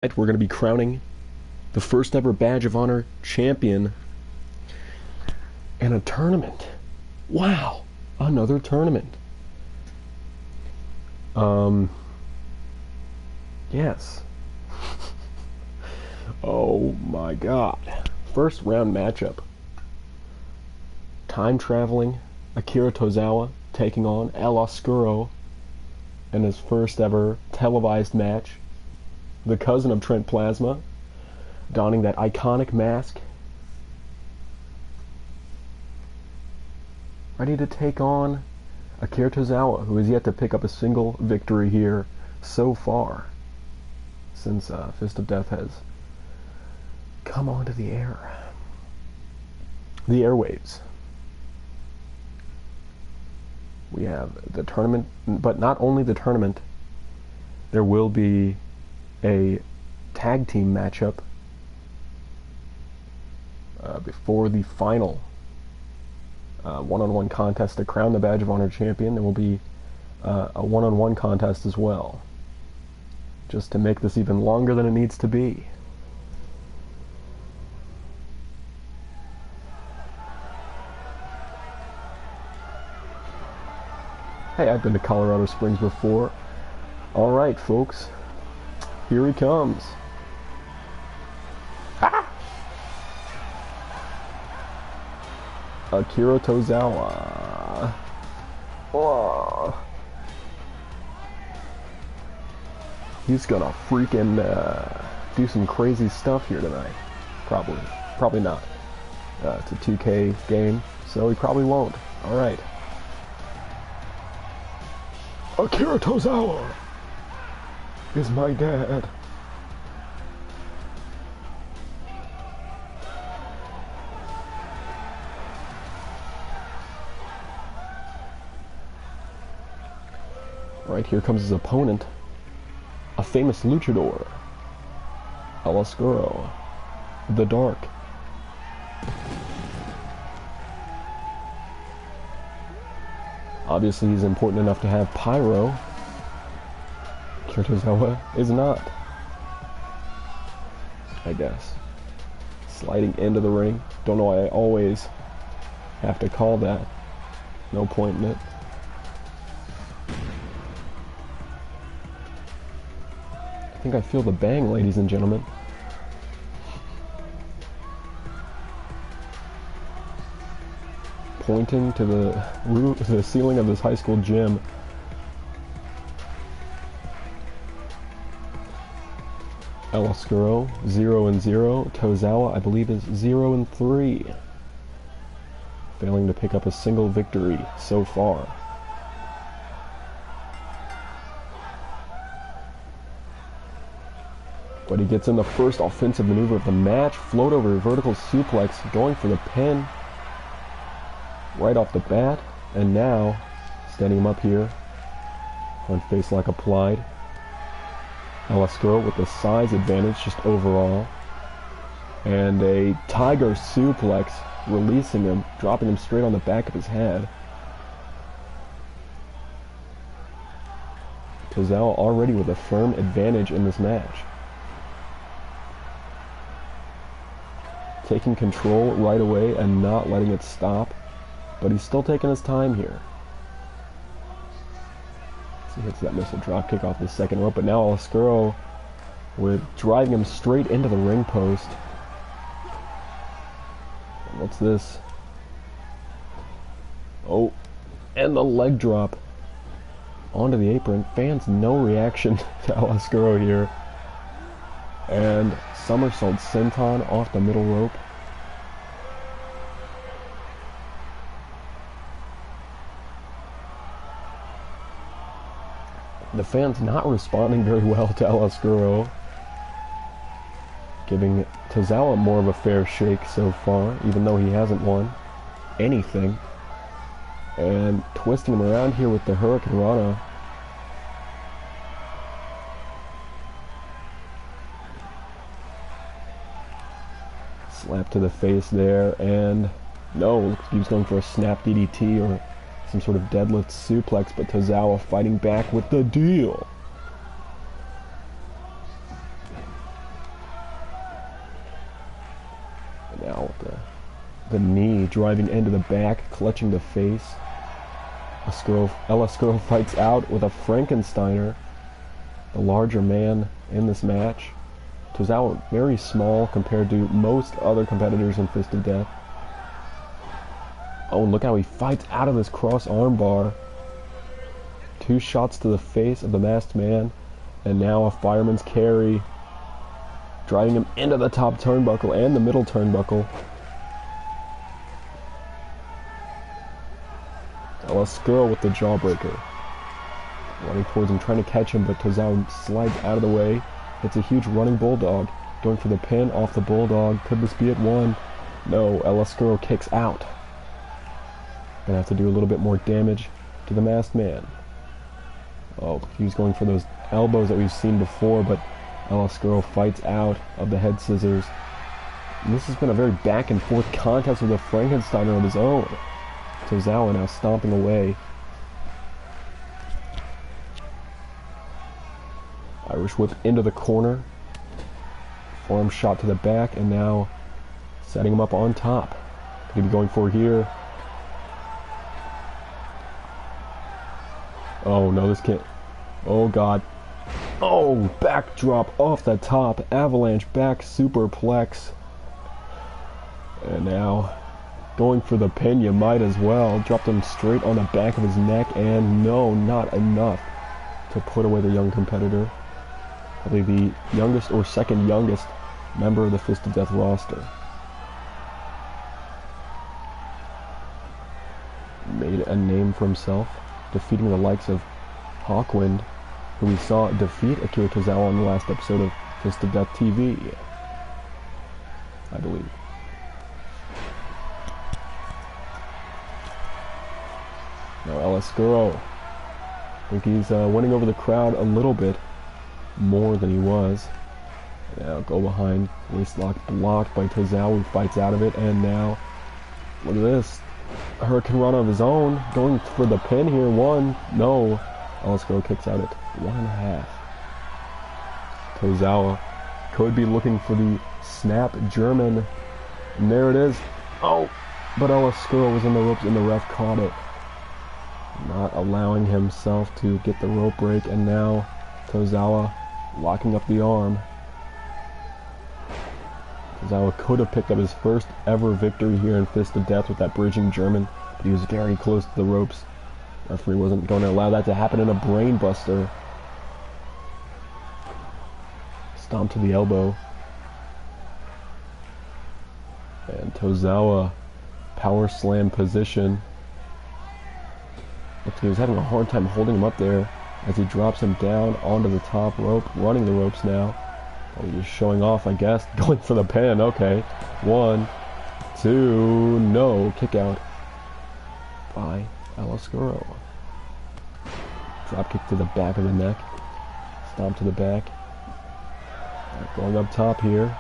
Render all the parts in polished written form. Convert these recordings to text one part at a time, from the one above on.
We're going to be crowning the first ever Badge of Honor champion in a tournament. Wow, another tournament. Yes. Oh my god. First round matchup. Time traveling Akira Tozawa taking on El Oscuro in his first ever televised match. The cousin of Trent Plasma, donning that iconic mask, ready to take on Akira Tozawa, who has yet to pick up a single victory here so far since Fist of Death has come onto the airwaves. We have the tournament, but not only the tournament, there will be a tag team matchup before the final one-on-one contest to crown the Badge of Honor champion. There will be a one-on-one contest as well, just to make this even longer than it needs to be. Hey, I've been to Colorado Springs before. All right, folks. Here he comes. Ah! Akira Tozawa. Oh. He's gonna freaking do some crazy stuff here tonight. Probably not. It's a 2K game, so he probably won't. All right. Akira Tozawa is my dad. Right, here comes his opponent, a famous luchador, El Oscuro, the Dark. Obviously, he's important enough to have pyro. Akira Tozawa is not, I guess. Sliding into the ring. Don't know why I always have to call that. No point in it. I think I feel the bang, ladies and gentlemen. Pointing to the roof, to the ceiling of this high school gym. El Oscuro, 0-0. Tozawa, I believe, is 0-3. Failing to pick up a single victory so far. But he gets in the first offensive maneuver of the match. Float over vertical suplex, going for the pin right off the bat. And now, standing him up here on face lock applied. El Oscuro with the size advantage just overall. And a tiger suplex, releasing him, dropping him straight on the back of his head. Tozawa already with a firm advantage in this match. Taking control right away and not letting it stop. But he's still taking his time here. So he hits that missile drop kick off the second rope, but now El Oscuro with driving him straight into the ring post. And what's this? Oh, and the leg drop onto the apron. Fans, no reaction to El Oscuro here. And somersault senton off the middle rope. The fans not responding very well to El Oscuro, giving Tozawa more of a fair shake so far, even though he hasn't won anything. And twisting him around here with the Hurricane Rana. Slap to the face there, and no, he was going for a snap DDT or some sort of deadlift suplex, but Tozawa fighting back with the deal. The knee driving into the back, clutching the face. Ella Skrull fights out with a Frankensteiner, the larger man in this match. Tozawa very small compared to most other competitors in Fist of Death. Oh, and look how he fights out of this cross armbar. 2 shots to the face of the masked man, and now a fireman's carry, driving him into the top turnbuckle and the middle turnbuckle. Ella Skrull with the jawbreaker. Running towards him, trying to catch him, but Tozawa slides out of the way. It's a huge running bulldog. Going for the pin off the bulldog. Could this be it? 1? No, Ella Skrull kicks out. Gonna have to do a little bit more damage to the masked man. Oh, he was going for those elbows that we've seen before, but Ella Skrull fights out of the head scissors. And this has been a very back and forth contest with a Frankensteiner of his own. Tozawa now stomping away. Irish whip into the corner. Forearm shot to the back, and now setting him up on top. Could he be going for here? Oh no, this can't. Oh god. Oh, backdrop off the top. Avalanche back superplex. And now going for the pin, you might as well. Dropped him straight on the back of his neck, and no, not enough to put away the young competitor. Probably the youngest or second youngest member of the Fist of Death roster. Made a name for himself, defeating the likes of Hawkwind, who we saw defeat Akira Tozawa in the last episode of Fist of Death TV, I believe. Now Ella Skrull. I think he's winning over the crowd a little bit more than he was. Now go behind, waistlock blocked by Tozawa, who fights out of it, and now look at this. A Hurricane Run of his own, going for the pin here. 1, no. Ella Skrull kicks out at 1.5. Tozawa could be looking for the snap German, and there it is. Oh, but Ella Skrull was in the ropes and the ref caught it, not allowing himself to get the rope break, and now Tozawa locking up the arm. Tozawa could have picked up his first ever victory here in Fist of Death with that bridging German, but he was very close to the ropes. Referee wasn't going to allow that to happen in a brain buster. Stomp to the elbow. And Tozawa power slam position. Looks like he was having a hard time holding him up there as he drops him down onto the top rope, running the ropes now. Oh, he's showing off, I guess. Going for the pin. Okay. 1, 2, no. Kick out by Ella Skrull. Drop kick to the back of the neck. Stomp to the back. Right, going up top here.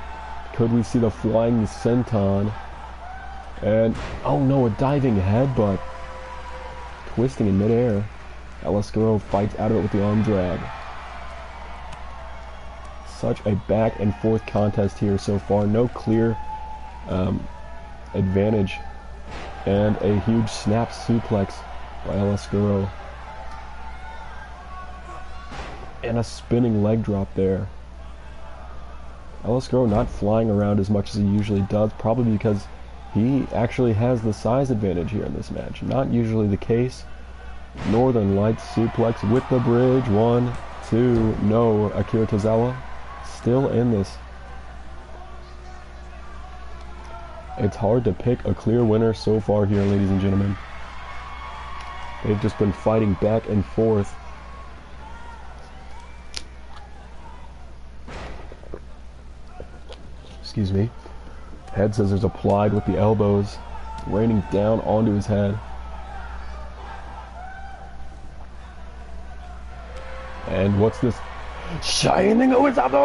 Could we see the flying senton? And, oh no, a diving headbutt. Twisting in midair. Ella Skrull fights out of it with the arm drag. Such a back and forth contest here so far. No clear advantage. And a huge snap suplex by Ella Skrull. And a spinning leg drop there. Ella Skrull not flying around as much as he usually does, probably because he actually has the size advantage here in this match. Not usually the case. Northern Lights suplex with the bridge. 1, 2, no. Akira Tozawa still in this. It's hard to pick a clear winner so far here, ladies and gentlemen. They've just been fighting back and forth. Excuse me. Head scissors applied with the elbows, raining down onto his head. And what's this? Shining Uesada!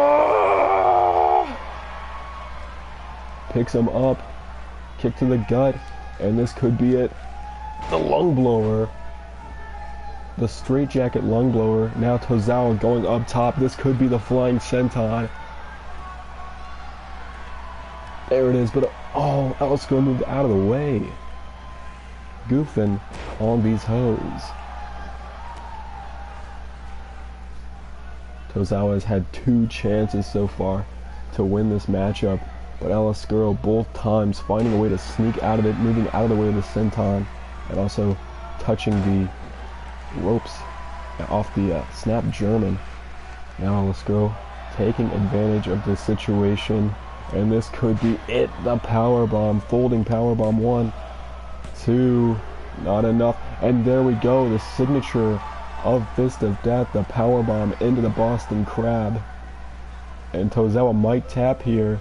Picks him up, kick to the gut, and this could be it. The lung blower. The straitjacket lung blower. Now Tozawa going up top. This could be the flying senton. There it is, but oh, Elsker moved out of the way. Goofing on these hoes. Tozawa has had 2 chances so far to win this matchup, but Elsker both times finding a way to sneak out of it, moving out of the way of the senton, and also touching the ropes off the snap German. Now Elsker taking advantage of the situation, and this could be it. The power bomb, folding power bomb. 1, 2, not enough, and there we go. The signature of Fist of Death, the power bomb into the Boston Crab, and Tozawa might tap here.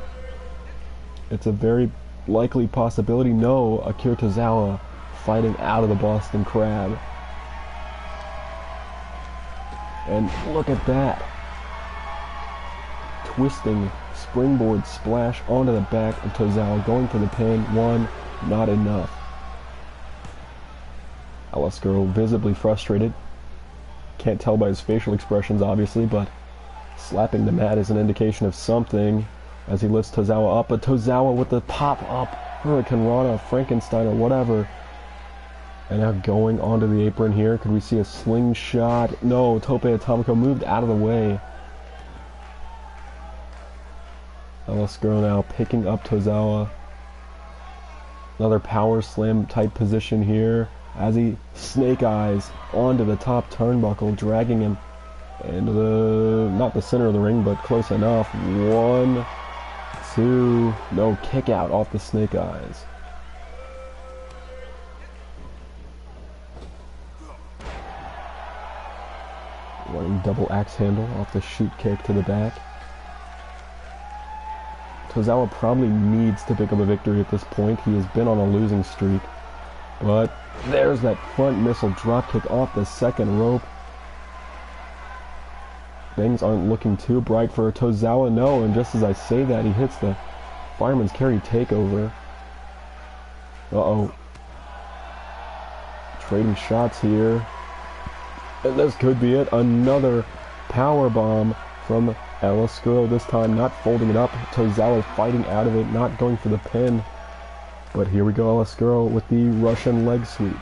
It's a very likely possibility. No, Akira Tozawa fighting out of the Boston Crab, and look at that. Twisting springboard splash onto the back of Tozawa, going for the pin. 1, not enough. Elsker visibly frustrated. Can't tell by his facial expressions, obviously, but slapping the mat is an indication of something as he lifts Tozawa up. But Tozawa with the pop-up Hurricane Rana, Frankenstein, or whatever. And now going onto the apron here. Could we see a slingshot? No, Tope Atomico moved out of the way. Elsker now picking up Tozawa. Another power slam type position here as he snake eyes onto the top turnbuckle, dragging him into the, not the center of the ring, but close enough. 1, 2, no, kick out off the snake eyes. Running double axe handle off the shoot kick to the back. Tozawa probably needs to pick up a victory at this point. He has been on a losing streak. But there's that front missile dropkick off the second rope. Things aren't looking too bright for Tozawa. No, and just as I say that, he hits the fireman's carry takeover. Uh-oh. Trading shots here. And this could be it. Another power bomb from Elsker, this time not folding it up. Tozawa fighting out of it, not going for the pin. But here we go, Elsker with the Russian leg sweep.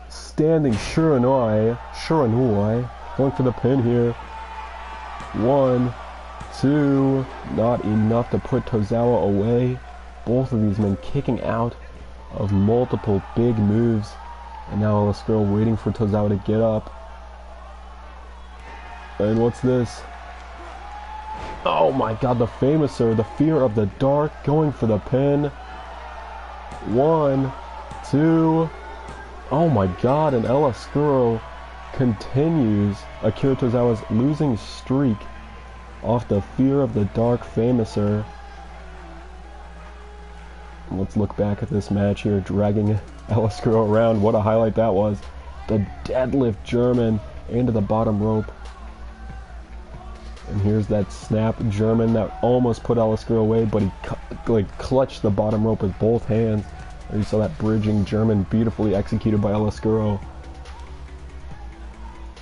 Standing Shiranui, going for the pin here. 1, 2, not enough to put Tozawa away. Both of these men kicking out of multiple big moves. And now Elsker waiting for Tozawa to get up. And what's this? Oh my god, the Famouser, the Fear of the Dark, going for the pin. 1, 2. Oh my god, and Elsker continues Akira Tozawa's losing streak off the Fear of the Dark Famouser. Let's look back at this match here, dragging Elsker around. What a highlight that was. The deadlift German into the bottom rope. And here's that snap German that almost put Elsker away, but he clutched the bottom rope with both hands. There you saw that bridging German beautifully executed by Elsker.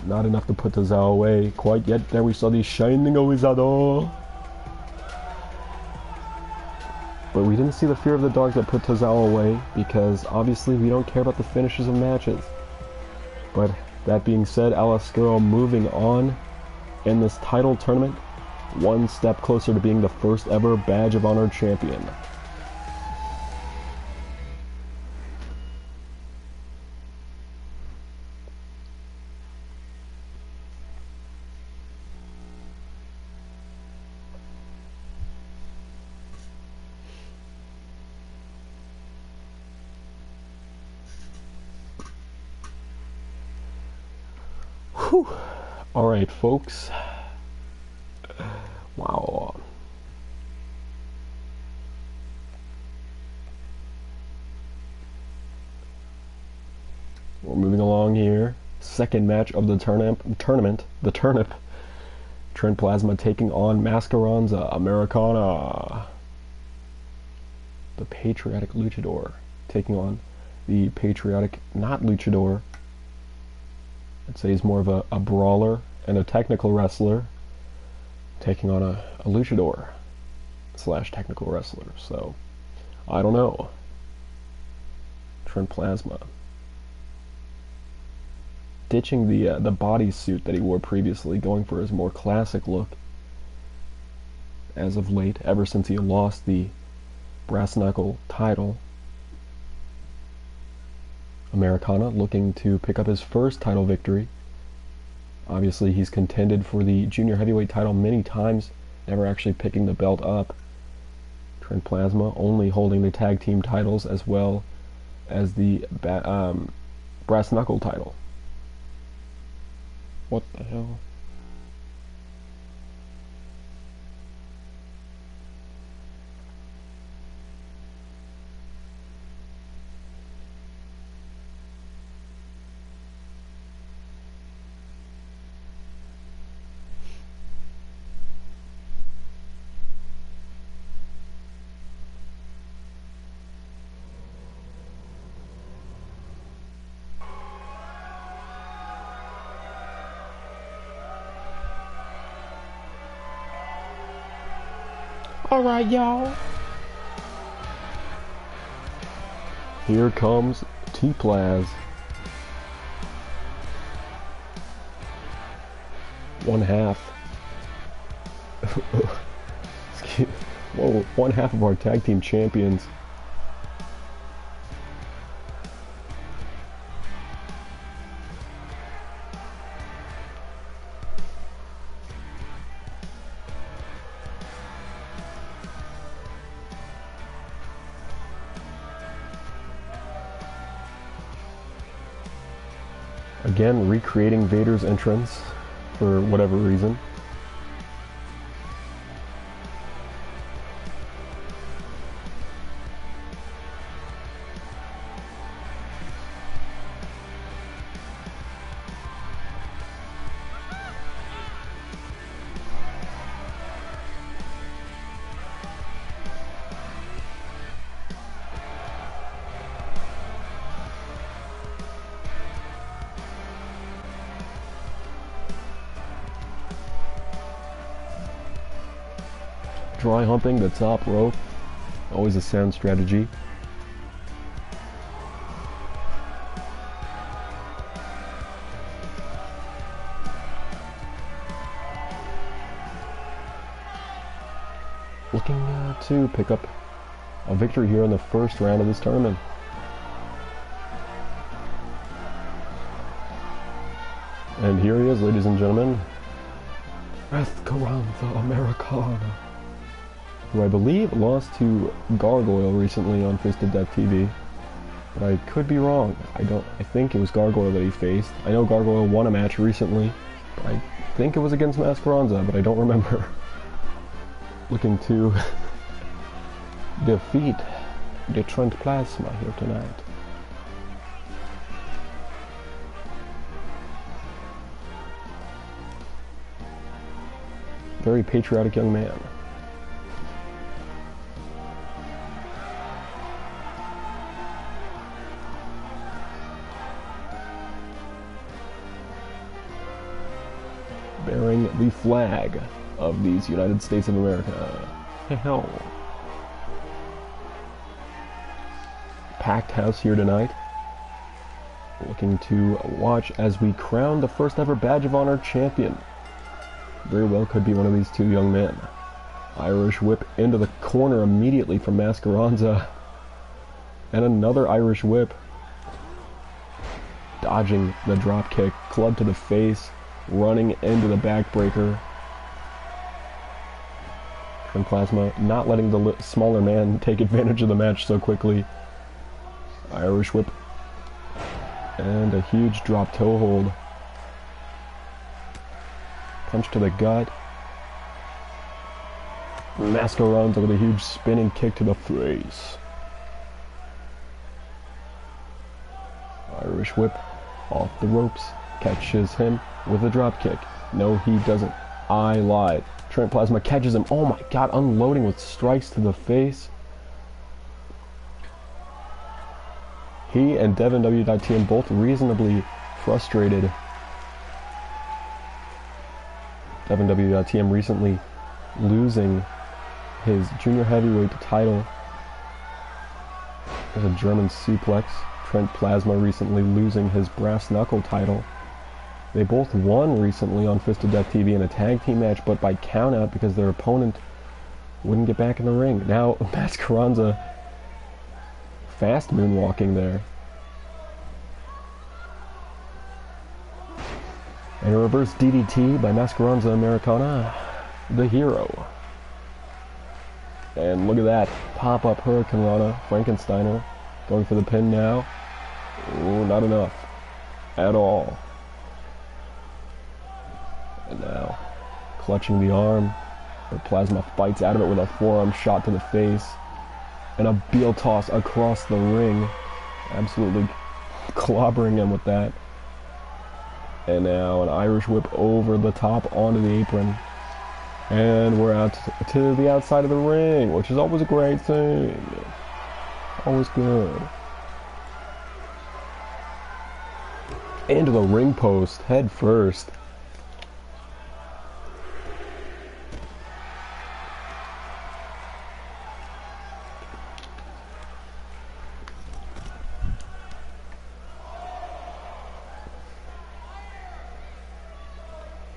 Not enough to put Tozawa away quite yet. There we saw the Shining Wizard. But we didn't see the Fear of the Dark that put Tozawa away, because obviously we don't care about the finishes of matches. But that being said, Elsker moving on in this title tournament, one step closer to being the first ever Badge of Honor champion. Whew. All right, folks. Wow. We're moving along here. Second match of the tournament. The turnip. Trent Plasma taking on Mascaronza Americana. The Patriotic Luchador taking on the Patriotic not Luchador. I'd say he's more of a brawler and a technical wrestler taking on a luchador / technical wrestler. So, I don't know. Trent Plasma ditching the bodysuit that he wore previously, going for his more classic look as of late, ever since he lost the brass knuckle title. Americana looking to pick up his first title victory. Obviously, he's contended for the junior heavyweight title many times, never actually picking the belt up. Trent Plasma only holding the tag team titles as well as the brass knuckle title. What the hell? Alright, y'all. Here comes T-Plaz. One half. Whoa, one half of our tag team champions. Again, recreating Vader's entrance for whatever reason. Dry humping the top rope, always a sound strategy. Looking to pick up a victory here in the first round of this tournament. And here he is, ladies and gentlemen, Esperanza Americana, who I believe lost to Gargoyle recently on Fist of Death TV, but I could be wrong. I think it was Gargoyle that he faced. I know Gargoyle won a match recently, but I think it was against Mascaranza, but I don't remember. Looking to defeat the Trent Plasma here tonight. Very patriotic young man. Bearing the flag of these United States of America. Hell. Packed house here tonight. Looking to watch as we crown the first ever Badge of Honor champion. Very well could be one of these two young men. Irish whip into the corner immediately from Mascaranza. And another Irish whip. Dodging the drop kick. Club to the face. Running into the backbreaker. Trent Plasma not letting the smaller man take advantage of the match so quickly. Irish whip. And a huge drop toe hold. Punch to the gut. Mascaranza with a huge spinning kick to the face. Irish whip off the ropes. Catches him with a drop kick. No, he doesn't. I lied. Trent Plasma catches him. Oh my god, unloading with strikes to the face. He and Devin W.TM both reasonably frustrated. FNW.TM recently losing his junior heavyweight title. There's a German suplex. Trent Plasma recently losing his brass knuckle title. They both won recently on Fist of Death TV in a tag team match, but by countout because their opponent wouldn't get back in the ring. Now Mascaranza fast moonwalking there. And a reverse DDT by Mascaranza Americana, the hero. And look at that, pop-up Hurricane Rana, Frankensteiner, going for the pin now. Ooh, not enough. At all. And now, clutching the arm, the Plasma fights out of it with a forearm shot to the face. And a Beal toss across the ring. Absolutely clobbering him with that. And now an Irish whip over the top onto the apron. And we're out to the outside of the ring, which is always a great thing. Always good. Into the ring post, head first.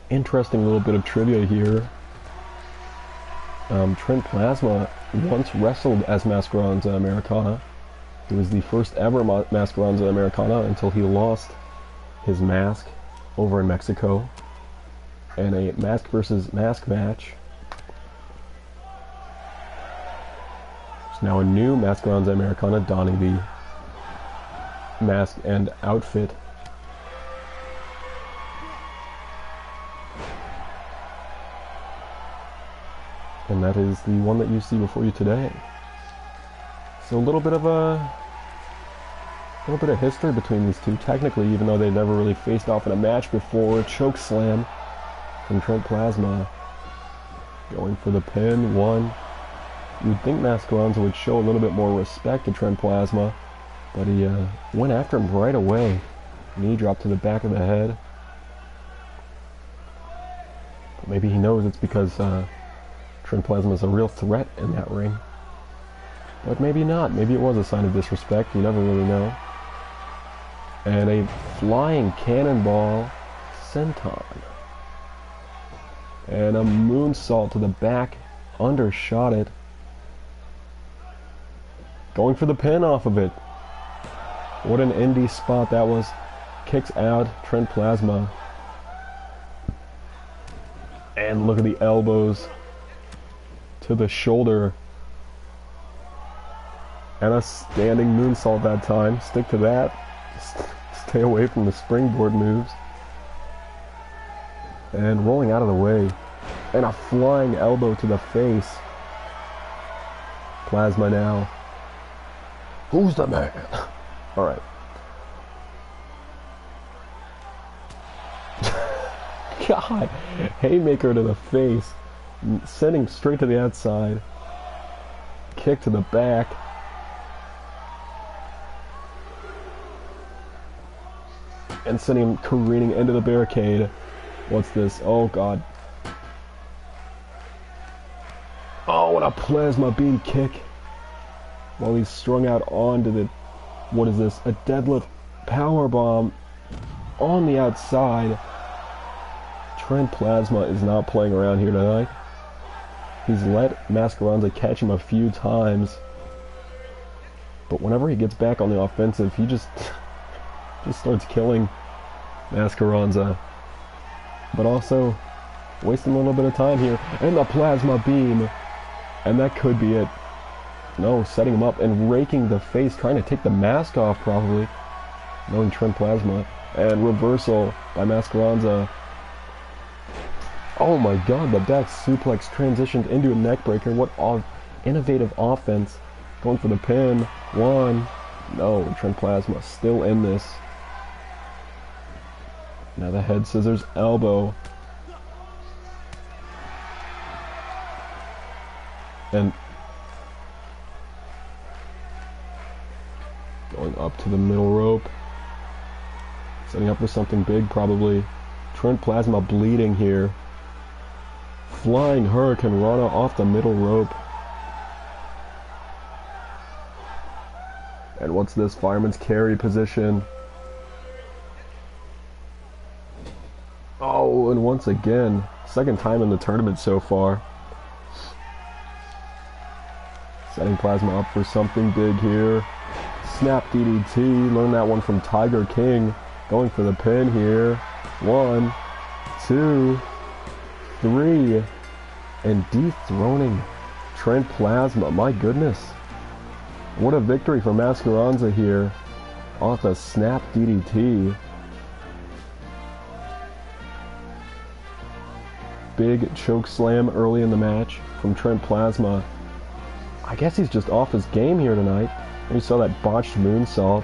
Interesting little bit of trivia here. Trent Plasma once wrestled as Mascaranza Americana. He was the first ever Mascaranza Americana until he lost his mask over in Mexico in a mask versus mask match. There's now a new Mascaranza Americana donning the mask and outfit. And that is the one that you see before you today. So a little bit of history between these two. Technically, even though they never really faced off in a match before, a choke slam from Trent Plasma. Going for the pin, one. You'd think Mascaranza would show a little bit more respect to Trent Plasma, but he went after him right away. Knee drop to the back of the head. But maybe he knows it's because Trent Plasma is a real threat in that ring. But maybe not. Maybe it was a sign of disrespect. You never really know. And a flying cannonball senton. And a moonsault to the back. Undershot it. Going for the pin off of it. What an indie spot that was. Kicks out Trent Plasma. And look at the elbows to the shoulder. And a standing moonsault that time. Stick to that. Stay away from the springboard moves. And rolling out of the way. And a flying elbow to the face. Plasma now. Who's the man? Alright. God. Haymaker to the face. Sending straight to the outside. Kick to the back. And sending him careening into the barricade. What's this? Oh god. Oh, what a plasma beam kick. While he's strung out onto the... What is this? A deadlift powerbomb on the outside. Trent Plasma is not playing around here tonight. He's let Mascaranza catch him a few times. But whenever he gets back on the offensive, he just starts killing Mascaranza. But also wasting a little bit of time here. And the plasma beam. And that could be it. No, setting him up and raking the face, trying to take the mask off probably. Knowing Trent Plasma. And reversal by Mascaranza. Oh my god, the back suplex transitioned into a neckbreaker. What innovative offense. Going for the pin. One. No, Trent Plasma still in this. Now the head scissors elbow. And going up to the middle rope. Setting up for something big probably. Trent Plasma bleeding here. flying Hurricane Rana off the middle rope. And what's this? Fireman's carry position. Oh, and once again, second time in the tournament so far. Setting Plasma up for something big here. Snap DDT. Learned that one from Tiger King. Going for the pin here. 1, 2, 3. And dethroning Trent Plasma. My goodness. What a victory for Mascaranza here. Off the snap DDT. Big choke slam early in the match from Trent Plasma. I guess he's just off his game here tonight. We saw that botched moonsault.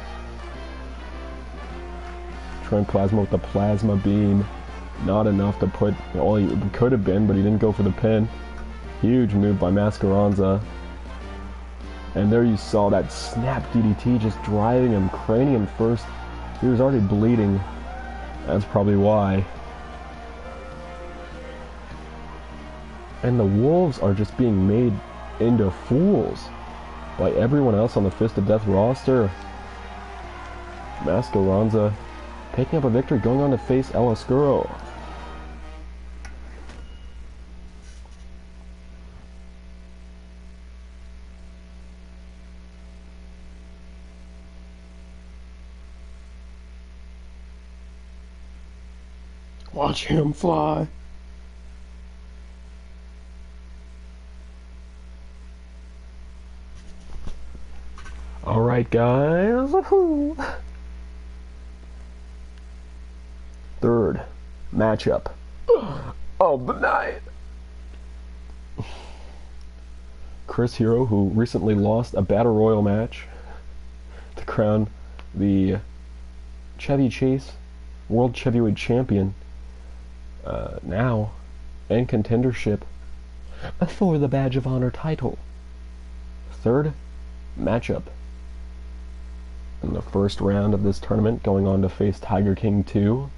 Trent Plasma with the plasma beam. Not enough to put, well, he could have been, but he didn't go for the pin. Huge move by Mascaranza. And there you saw that snap DDT just driving him cranium first. He was already bleeding. That's probably why. And the Wolves are just being made into fools by everyone else on the Fist of Death roster. Mascaranza picking up a victory, going on to face El Oscuro. Watch him fly. Alright guys, third matchup of the night. Chris Hero, who recently lost a Battle Royal match to crown the Chevy Chase World Heavyweight Champion, now in contendership for the Badge of Honor title. Third matchup in the first round of this tournament, going on to face Tiger King 2,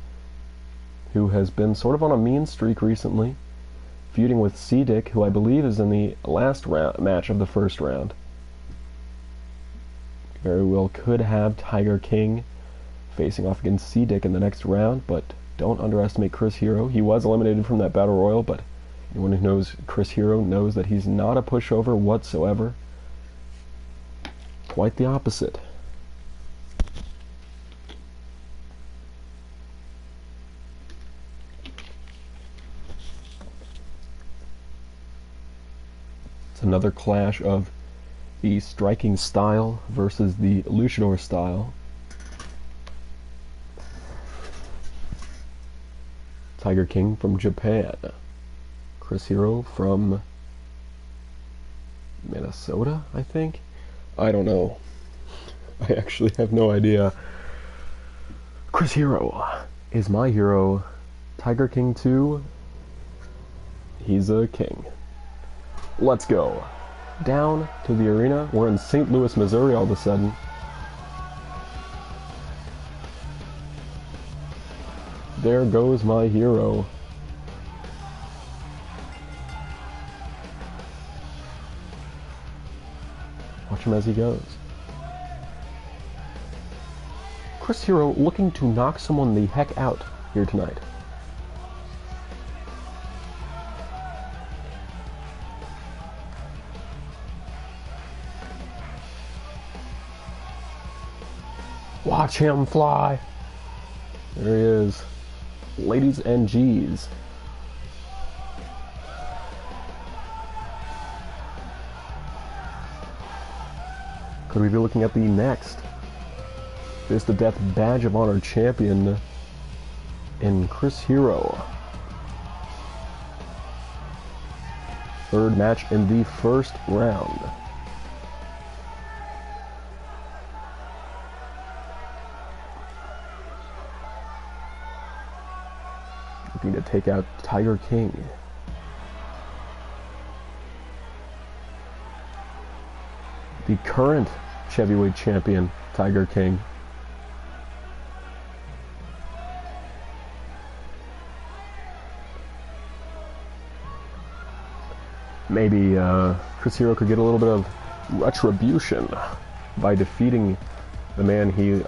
who has been sort of on a mean streak recently, feuding with C-Dick, who I believe is in the last match of the first round. Very well could have Tiger King facing off against C-Dick in the next round, but don't underestimate Chris Hero. He was eliminated from that Battle Royal, but anyone who knows Chris Hero knows that he's not a pushover whatsoever. Quite the opposite. It's another clash of the striking style versus the luchador style. Tiger King from Japan. Chris Hero from Minnesota, I think? I don't know. I actually have no idea. Chris Hero is my hero. Tiger King 2, he's a king. Let's go. Down to the arena. We're in St. Louis, Missouri all of a sudden. There goes my hero. Watch him as he goes. Chris Hero looking to knock someone the heck out here tonight. Watch him fly. There he is. Ladies and G's. Could we be looking at the next Fist of Death Badge of Honor champion in Chris Hero? Third match in the first round. Looking to take out Tiger King. The current heavyweight champion, Tiger King. maybe Chris Hero could get a little bit of retribution by defeating the man who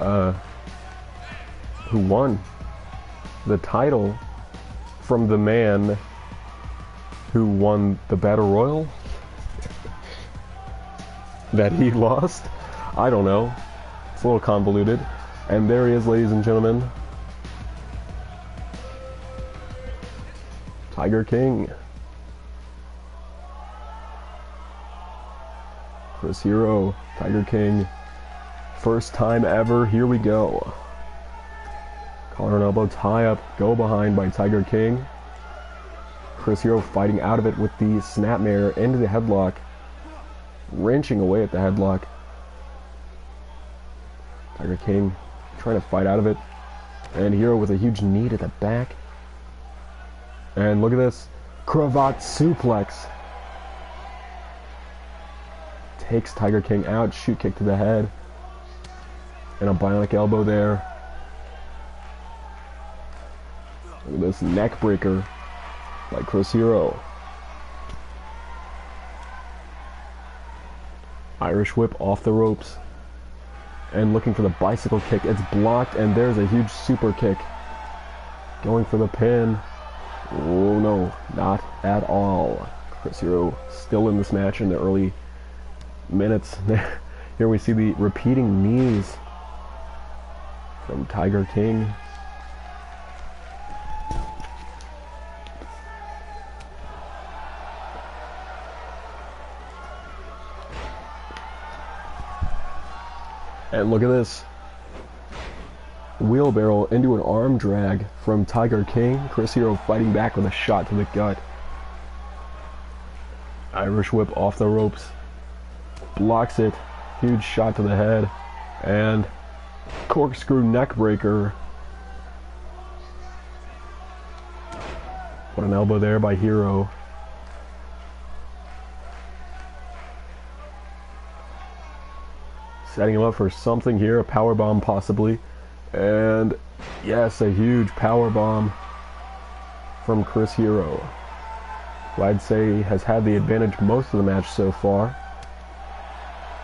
won the title from the man who won the Battle Royal that he lost. I don't know. It's a little convoluted. And there he is, ladies and gentlemen. Tiger King. Chris Hero, Tiger King. First time ever. Here we go. Collar and elbow tie up. Go behind by Tiger King. Chris Hero fighting out of it with the snapmare into the headlock. Wrenching away at the headlock. Tiger King trying to fight out of it. And Hero with a huge knee to the back. And look at this. Cravat suplex. Takes Tiger King out. Shoot kick to the head. And a bionic elbow there. Look at this neck breaker by Chris Hero. Irish whip off the ropes. And looking for the bicycle kick. It's blocked, and there's a huge super kick. Going for the pin. Oh no, not at all. Chris Hero still in this match in the early minutes. Here we see the repeating knees from Tiger King. And look at this. Wheelbarrow into an arm drag from Tiger King. Chris Hero fighting back with a shot to the gut. Irish whip off the ropes. Blocks it. Huge shot to the head. And corkscrew neck breaker. What an elbow there by Hero. Setting him up for something here, a power bomb possibly. And yes, a huge power bomb from Chris Hero, who I'd say has had the advantage most of the match so far.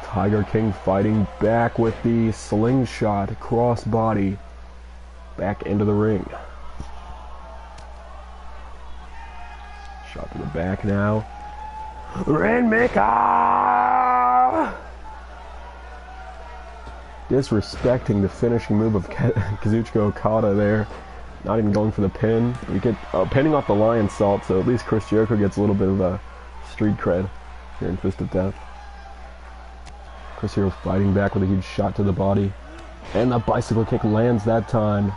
Tiger King fighting back with the slingshot crossbody back into the ring. Shot to the back now. Rainmaker! Disrespecting the finishing move of Kazuchika Okada there. Not even going for the pin. We get pinning off the Lion Salt, so at least Chris Jericho gets a little bit of a street cred here in Fist of Death. Chris Hero fighting back with a huge shot to the body. And the bicycle kick lands that time.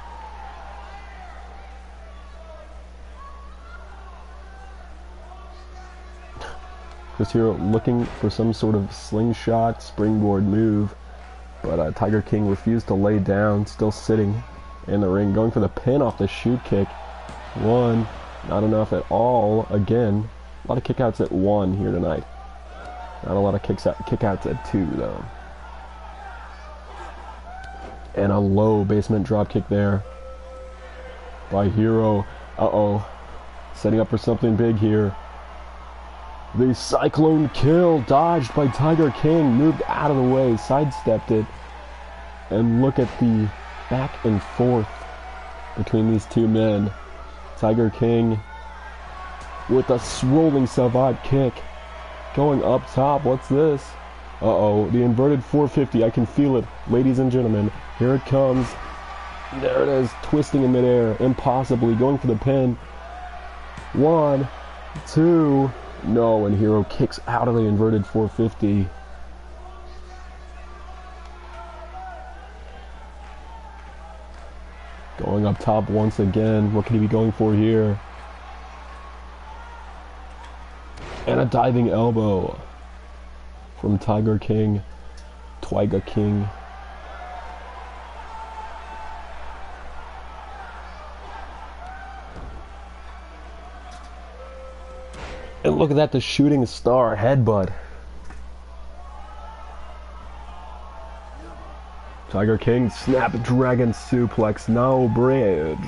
Chris Hero looking for some sort of slingshot springboard move. But Tiger King refused to lay down, still sitting in the ring, going for the pin off the shoot kick. One, not enough at all. Again, a lot of kickouts at one here tonight. Not a lot of kickouts at two, though. And a low basement drop kick there by Hero. Uh-oh. Setting up for something big here. The Cyclone Kill dodged by Tiger King, moved out of the way, sidestepped it, and look at the back and forth between these two men. Tiger King with a rolling savate kick, going up top. What's this? Uh-oh, the inverted 450. I can feel it, ladies and gentlemen. Here it comes. There it is, twisting in midair, impossibly, going for the pin. 1, 2... No, and Hero kicks out of the inverted 450. Going up top once again. What could he be going for here? And a diving elbow from Tiger King. Twiga King. And look at that, the shooting star headbutt. Tiger King, Snapdragon suplex, no bridge.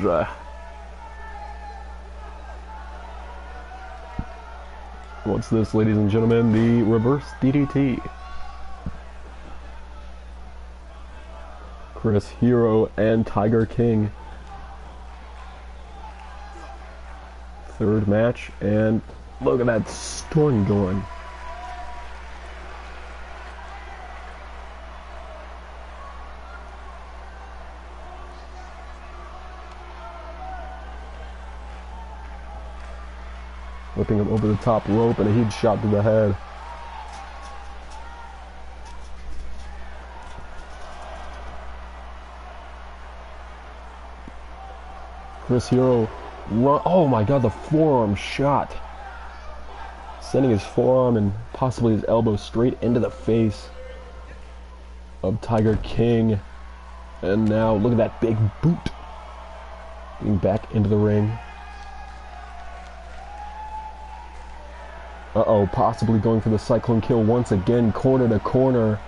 What's this, ladies and gentlemen? The reverse DDT. Chris Hero and Tiger King. Third match, and look at that stun going. Whipping him over the top rope and a huge shot to the head. Chris Hero run. Oh my god, the forearm shot. Sending his forearm and possibly his elbow straight into the face of Tiger King. And now look at that big boot. Getting back into the ring. Uh-oh, possibly going for the Cyclone Kill once again, corner to corner.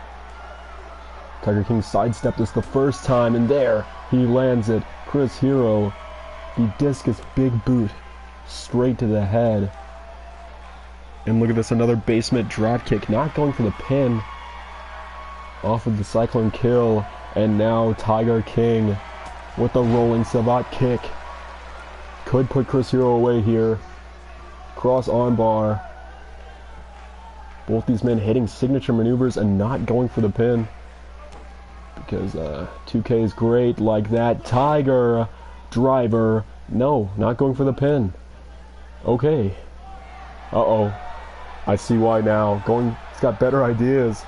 Tiger King sidestepped this the first time, and there, he lands it. Chris Hero, the discus big boot, straight to the head. And look at this, another basement drop kick, not going for the pin. Off of the Cyclone Kill, and now Tiger King with the rolling Savate kick. Could put Chris Hero away here. Cross armbar. Both these men hitting signature maneuvers and not going for the pin. Because 2K is great like that. Tiger driver. No, not going for the pin. Okay. Uh-oh. I see why now. He's got better ideas.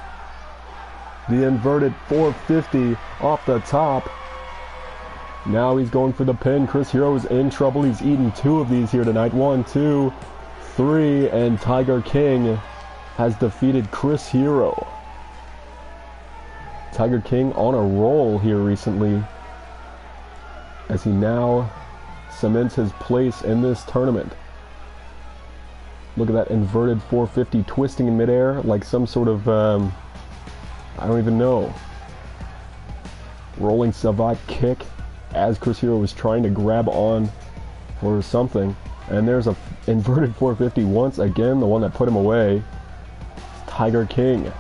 The inverted 450 off the top. Now he's going for the pin. Chris Hero is in trouble. He's eaten 2 of these here tonight. 1, 2, 3, and Tiger King has defeated Chris Hero. Tiger King on a roll here recently, as he now cements his place in this tournament. Look at that inverted 450 twisting in midair like some sort of, I don't even know. Rolling Savate kick as Chris Hero was trying to grab on for something. And there's a inverted 450 once again, the one that put him away. Tiger King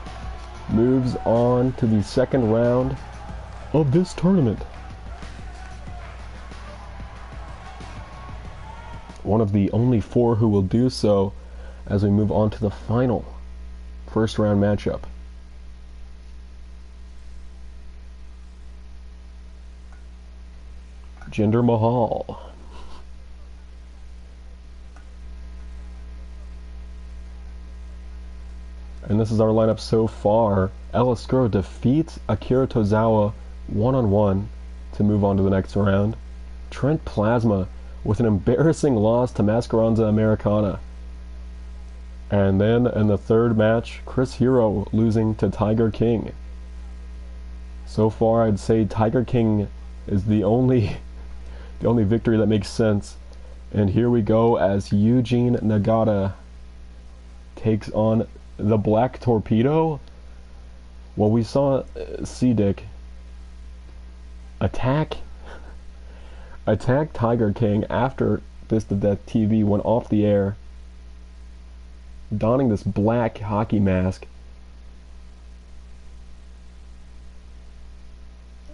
moves on to the second round of this tournament. One of the only 4 who will do so as we move on to the final first round matchup. Jinder Mahal. And this is our lineup so far. El Oscuro defeats Akira Tozawa one-on-one to move on to the next round. Trent Plasma with an embarrassing loss to Mascaranza Americana. And then in the third match, Chris Hero losing to Tiger King. So far, I'd say Tiger King is the only victory that makes sense. And here we go as Eugene Nagata takes on the Black Torpedo. Well, we saw C-Dick attack Tiger King after Fist of Death TV went off the air, donning this black hockey mask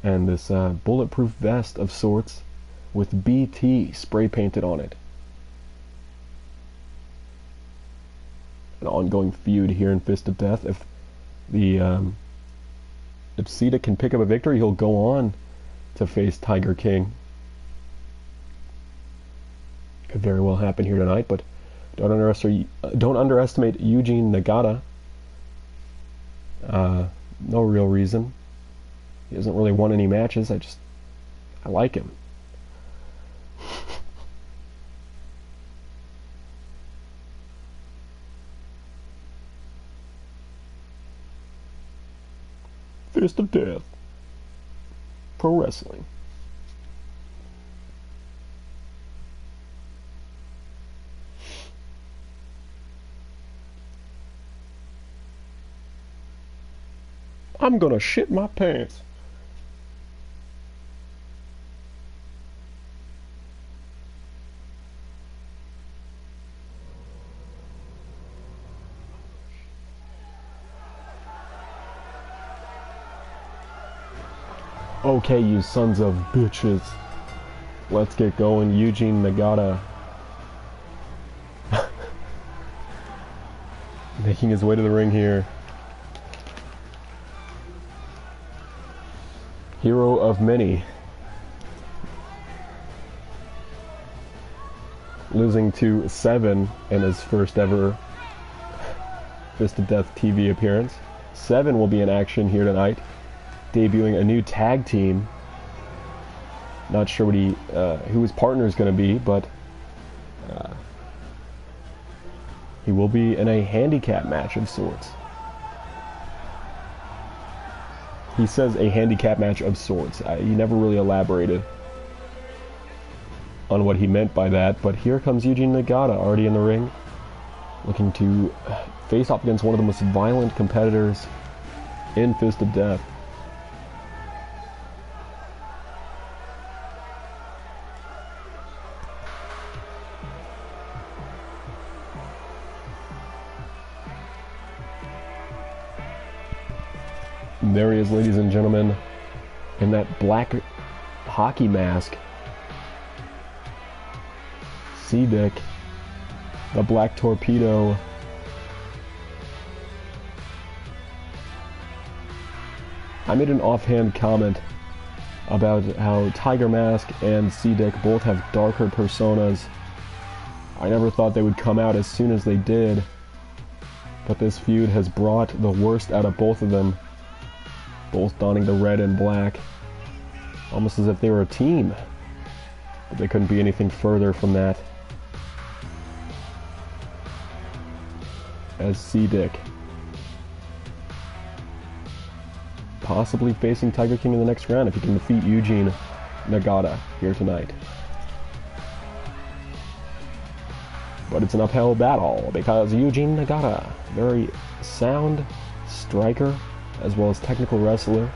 and this bulletproof vest of sorts with BT spray painted on it. An ongoing feud here in Fist of Death. If C-Dick can pick up a victory, he'll go on to face Tiger King. Could very well happen here tonight, but don't underestimate Eugene Nagata. No real reason. He hasn't really won any matches. I like him. Fist of Death. Pro Wrestling. I'm gonna shit my pants. Okay, you sons of bitches. Let's get going. Eugene Nagata. Making his way to the ring here. Hero of many. Losing to Seven in his first ever Fist of Death TV appearance. Seven will be in action here tonight, debuting a new tag team. Not sure what who his partner is going to be, but he will be in a handicap match of sorts. He says a handicap match of sorts. He never really elaborated on what he meant by that, but here comes Eugene Nagata already in the ring, looking to face off against one of the most violent competitors in Fist of Death. And there he is, ladies and gentlemen, in that black hockey mask. C-Dick, the Black Torpedo. I made an offhand comment about how Tiger Mask and C-Dick both have darker personas. I never thought they would come out as soon as they did, but this feud has brought the worst out of both of them, both donning the red and black, almost as if they were a team, but they couldn't be anything further from that. As C-Dick possibly facing Tiger King in the next round if he can defeat Eugene Nagata here tonight. But it's an uphill battle because Eugene Nagata, very sound striker as well as technical wrestler,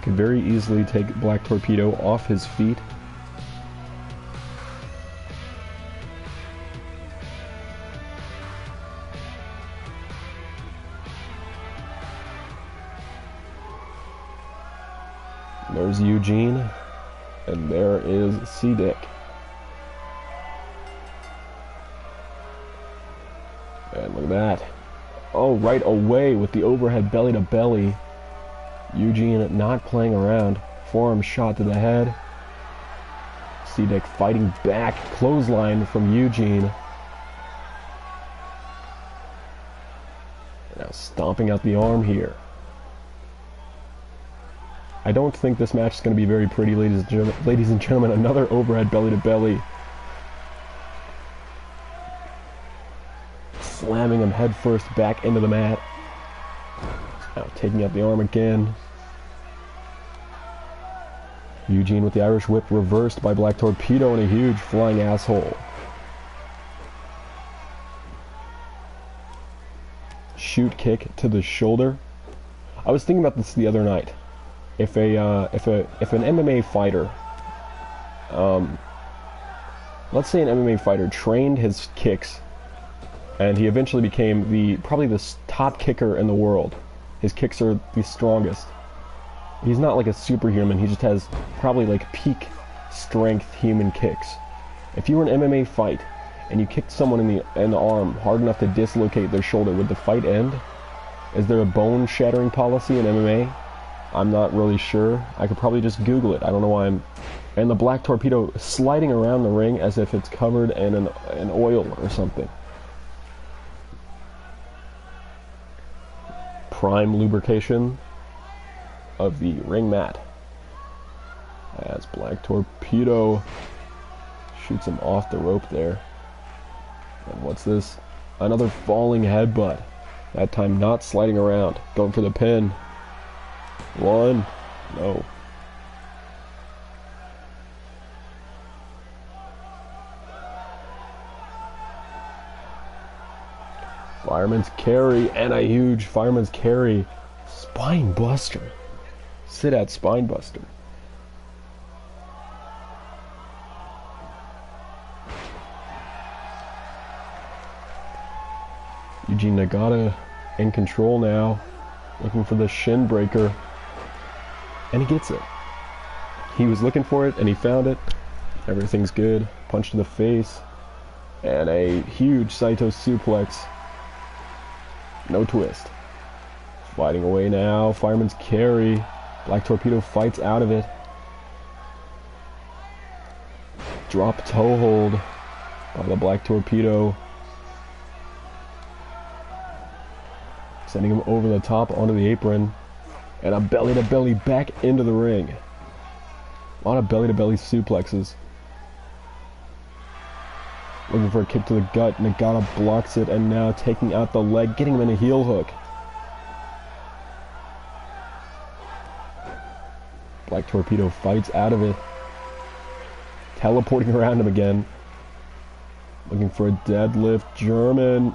could very easily take Black Torpedo off his feet. There's Eugene, and there is C-Dick. And look at that. Oh, right away with the overhead belly to belly. Eugene not playing around. Forearm shot to the head. C-Dick fighting back. Clothesline from Eugene. Now stomping out the arm here. I don't think this match is going to be very pretty, ladies and gentlemen. Another overhead belly to belly. Slamming him head first back into the mat. Now taking out the arm again. Eugene with the Irish Whip reversed by Black Torpedo and a huge flying asshole. Shoot kick to the shoulder. I was thinking about this the other night. If an MMA fighter, let's say an MMA fighter trained his kicks, and he eventually became probably the top kicker in the world. His kicks are the strongest. He's not like a superhuman. He just has probably like peak strength human kicks. If you were an MMA fight and you kicked someone in the arm hard enough to dislocate their shoulder, would the fight end? Is there a bone shattering policy in MMA? I'm not really sure. I could probably just Google it. I don't know why I'm... And the Black Torpedo sliding around the ring as if it's covered in an oil or something. Prime lubrication of the ring mat. As Black Torpedo shoots him off the rope there. And what's this? Another falling headbutt. That time not sliding around. Going for the pin. One. No. Fireman's carry and a huge fireman's carry. Spine buster. Sit at spine buster. Eugene Nagata in control now. looking for the shin breaker, and he gets it. He was looking for it, and he found it. Everything's good. Punch to the face, and a huge Saito suplex. No twist. Fighting away now. Fireman's carry. Black Torpedo fights out of it. Drop toe hold by the Black Torpedo. Sending him over the top onto the apron. And a belly-to-belly back into the ring. A lot of belly-to-belly suplexes. Looking for a kick to the gut. Nagata blocks it, and now taking out the leg, getting him in a heel hook. Black Torpedo fights out of it. Teleporting around him again. Looking for a deadlift. German.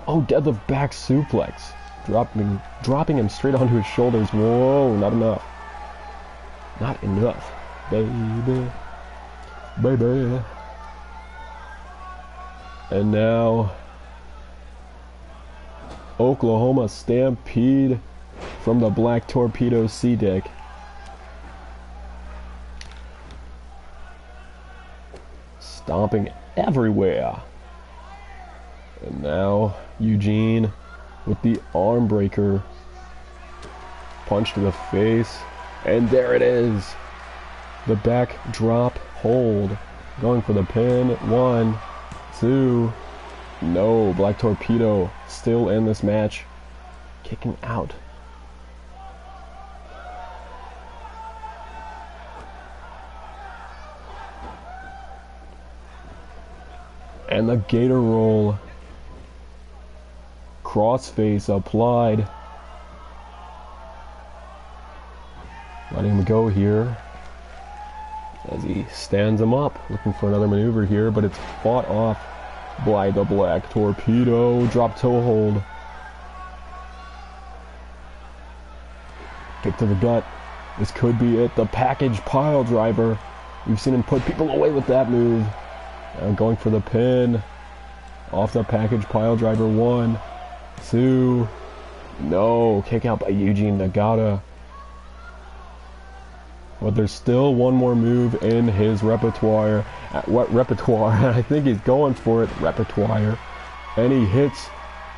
Oh, deadlift back suplex. Dropping him straight onto his shoulders. Whoa, not enough. Not enough. Baby. Baby. And now, Oklahoma Stampede from the Black Torpedo C-Deck. Stomping everywhere. And now, Eugene with the arm breaker. Punch to the face. And there it is. The back drop hold. Going for the pin. 1, 2. No, Black Torpedo still in this match. Kicking out. And the gator roll. Crossface applied. Letting him go here. As he stands him up. Looking for another maneuver here, but it's fought off by the Black Torpedo. Drop toe hold. Kick to the gut. This could be it. The package pile driver. We've seen him put people away with that move. Now going for the pin. Off the package pile driver. 1, 2. No. Kick out by Eugene Nagata. But there's still one more move in his repertoire. What repertoire? I think he's going for it. Repertoire. And he hits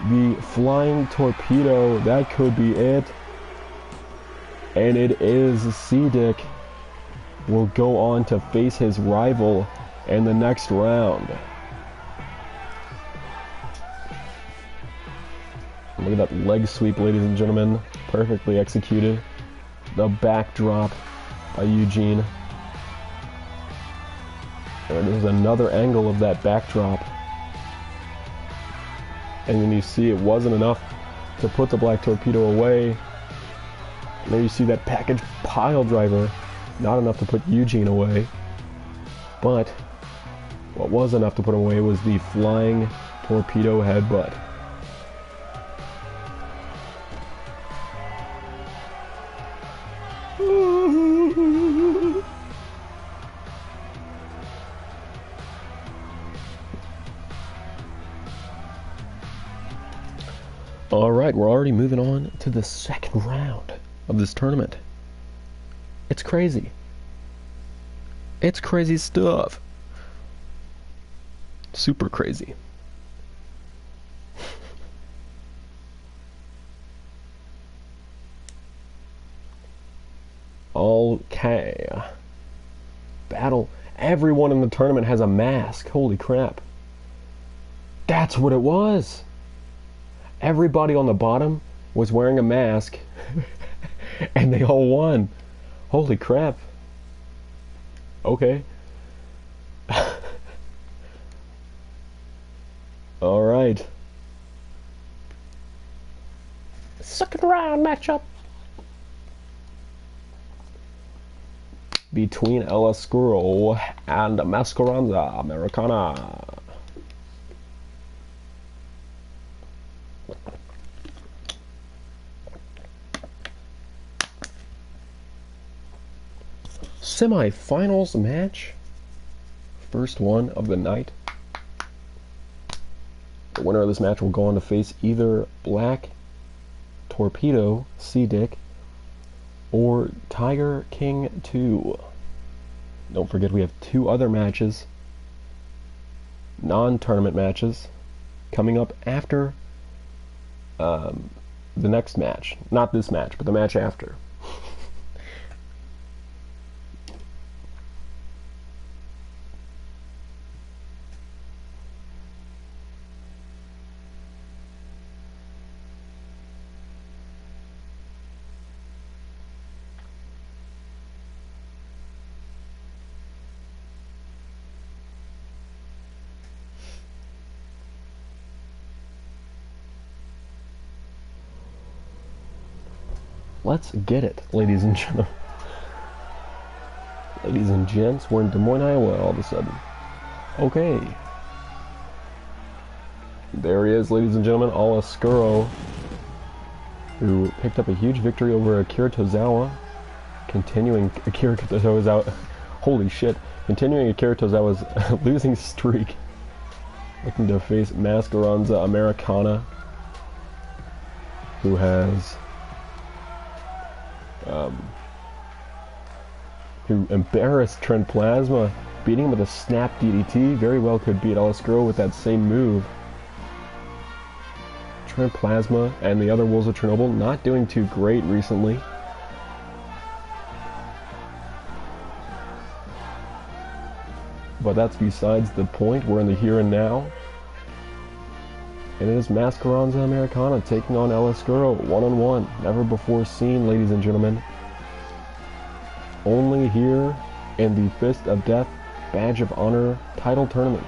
the flying torpedo. That could be it. And it is C-Dick. Will go on to face his rival in the next round. Look at that leg sweep, ladies and gentlemen. Perfectly executed. The backdrop by Eugene. And there's another angle of that backdrop. And then you see it wasn't enough to put the Black Torpedo away. And there you see that package pile driver. Not enough to put Eugene away. But what was enough to put him away was the flying torpedo headbutt. Alright, we're already moving on to the second round of this tournament. It's crazy. It's crazy stuff. Super crazy. Okay. Battle. Everyone in the tournament has a mask. Holy crap. That's what it was. Everybody on the bottom was wearing a mask. And they all won. Holy crap. Okay. Alright. Second round matchup between El Oscuro and Mascaranza Americana. Semi-finals match. First one of the night. The winner of this match will go on to face either Black Torpedo, C-Dick, or Tiger King 2. Don't forget we have 2 other matches, non-tournament matches, coming up after the next match. Not this match, but the match after. Let's get it, ladies and gentlemen. Ladies and gents, we're in Des Moines, Iowa all of a sudden. Okay. There he is, ladies and gentlemen, Oscuro, who picked up a huge victory over Akira Tozawa. Continuing Akira Tozawa's holy shit. Continuing Akira Tozawa's losing streak. Looking to face Mascaranza Americana, who has who embarrassed Trent Plasma, beating him with a snap DDT. Very well could beat Oscuro with that same move. Trent Plasma and the other Wolves of Chernobyl not doing too great recently. But that's besides the point. We're in the here and now. And it is Mascaranza Americana taking on Oscuro one-on-one. Never before seen, ladies and gentlemen. Only here in the Fist of Death Badge of Honor title tournament.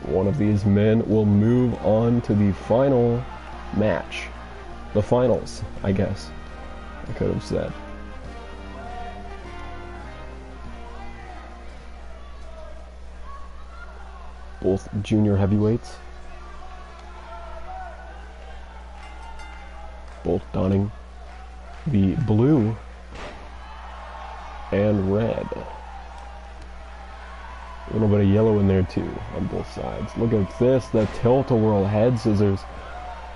One of these men will move on to the final match. The finals, I guess. I could have said. Both junior heavyweights, both donning the blue and red. A little bit of yellow in there too on both sides. Look at this, the tilt-a-whirl head scissors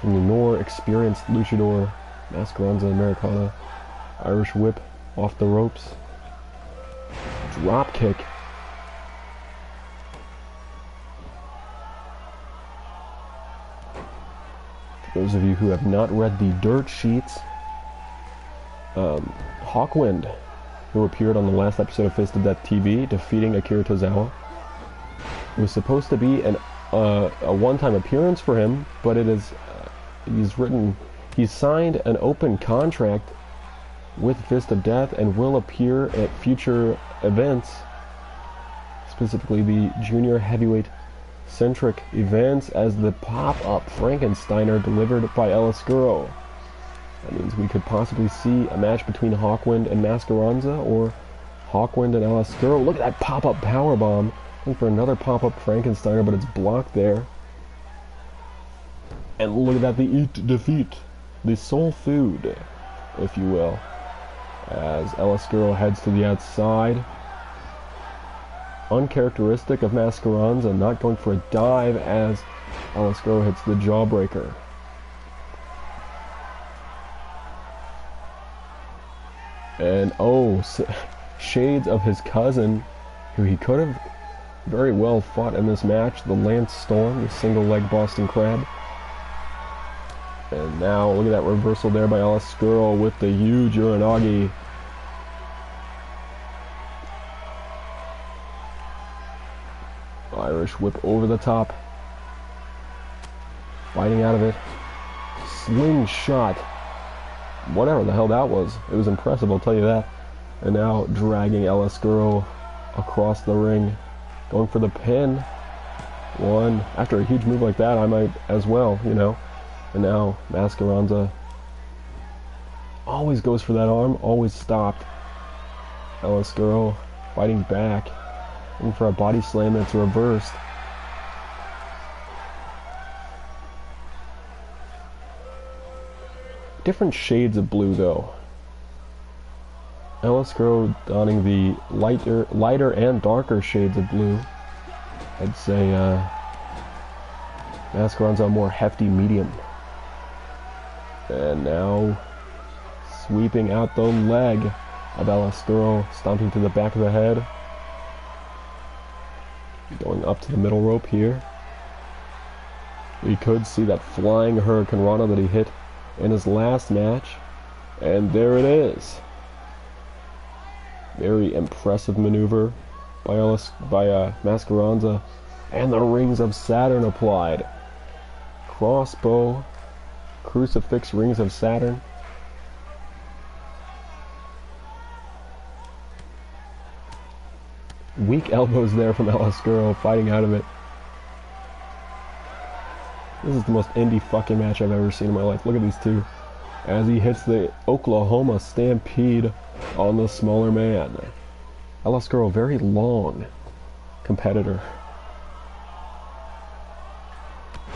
from the more experienced luchador Mascaranza Americana. Irish whip off the ropes. Drop kick. For those of you who have not read the dirt sheets, Hawkwind, who appeared on the last episode of Fist of Death TV, defeating Akira Tozawa, it was supposed to be a one-time appearance for him, but it is he's signed an open contract with Fist of Death and will appear at future events, specifically the junior heavyweight centric events, as the pop-up Frankensteiner delivered by Oscuro. That means we could possibly see a match between Hawkwind and Mascaranza, or Hawkwind and Oscuro. Look at that pop-up powerbomb. Looking for another pop-up Frankensteiner, but it's blocked there. And look at that, the eat defeat. The soul food, if you will. As Oscuro heads to the outside. Uncharacteristic of Mascaranza, not going for a dive as Oscuro hits the jawbreaker. And shades of his cousin, who he could have very well fought in this match, the Lance Storm, the single leg Boston Crab. And now look at that reversal there by Oscuro with the huge Uranagi. Irish whip over the top. Fighting out of it. Slingshot. Whatever the hell that was. It was impressive, I'll tell you that. And now dragging Oscuro across the ring. Going for the pin. One. After a huge move like that, I might as well, you know. And now Mascaranza always goes for that arm. Always stopped. Oscuro fighting back. Looking for a body slam that's reversed. Different shades of blue, though. Elasco donning the lighter and darker shades of blue. I'd say Mascaron's a more hefty medium. And now sweeping out the leg of Elasco, stomping to the back of the head. Going up to the middle rope here. We could see that flying Hurricane Rana that he hit in his last match. And there it is. Very impressive maneuver by Mascaronza. And the Rings of Saturn applied. Crossbow, Crucifix, Rings of Saturn. Weak elbows there from Elasco, fighting out of it. This is the most indie fucking match I've ever seen in my life. Look at these two. As he hits the Oklahoma Stampede on the smaller man. Elasco, a very long competitor.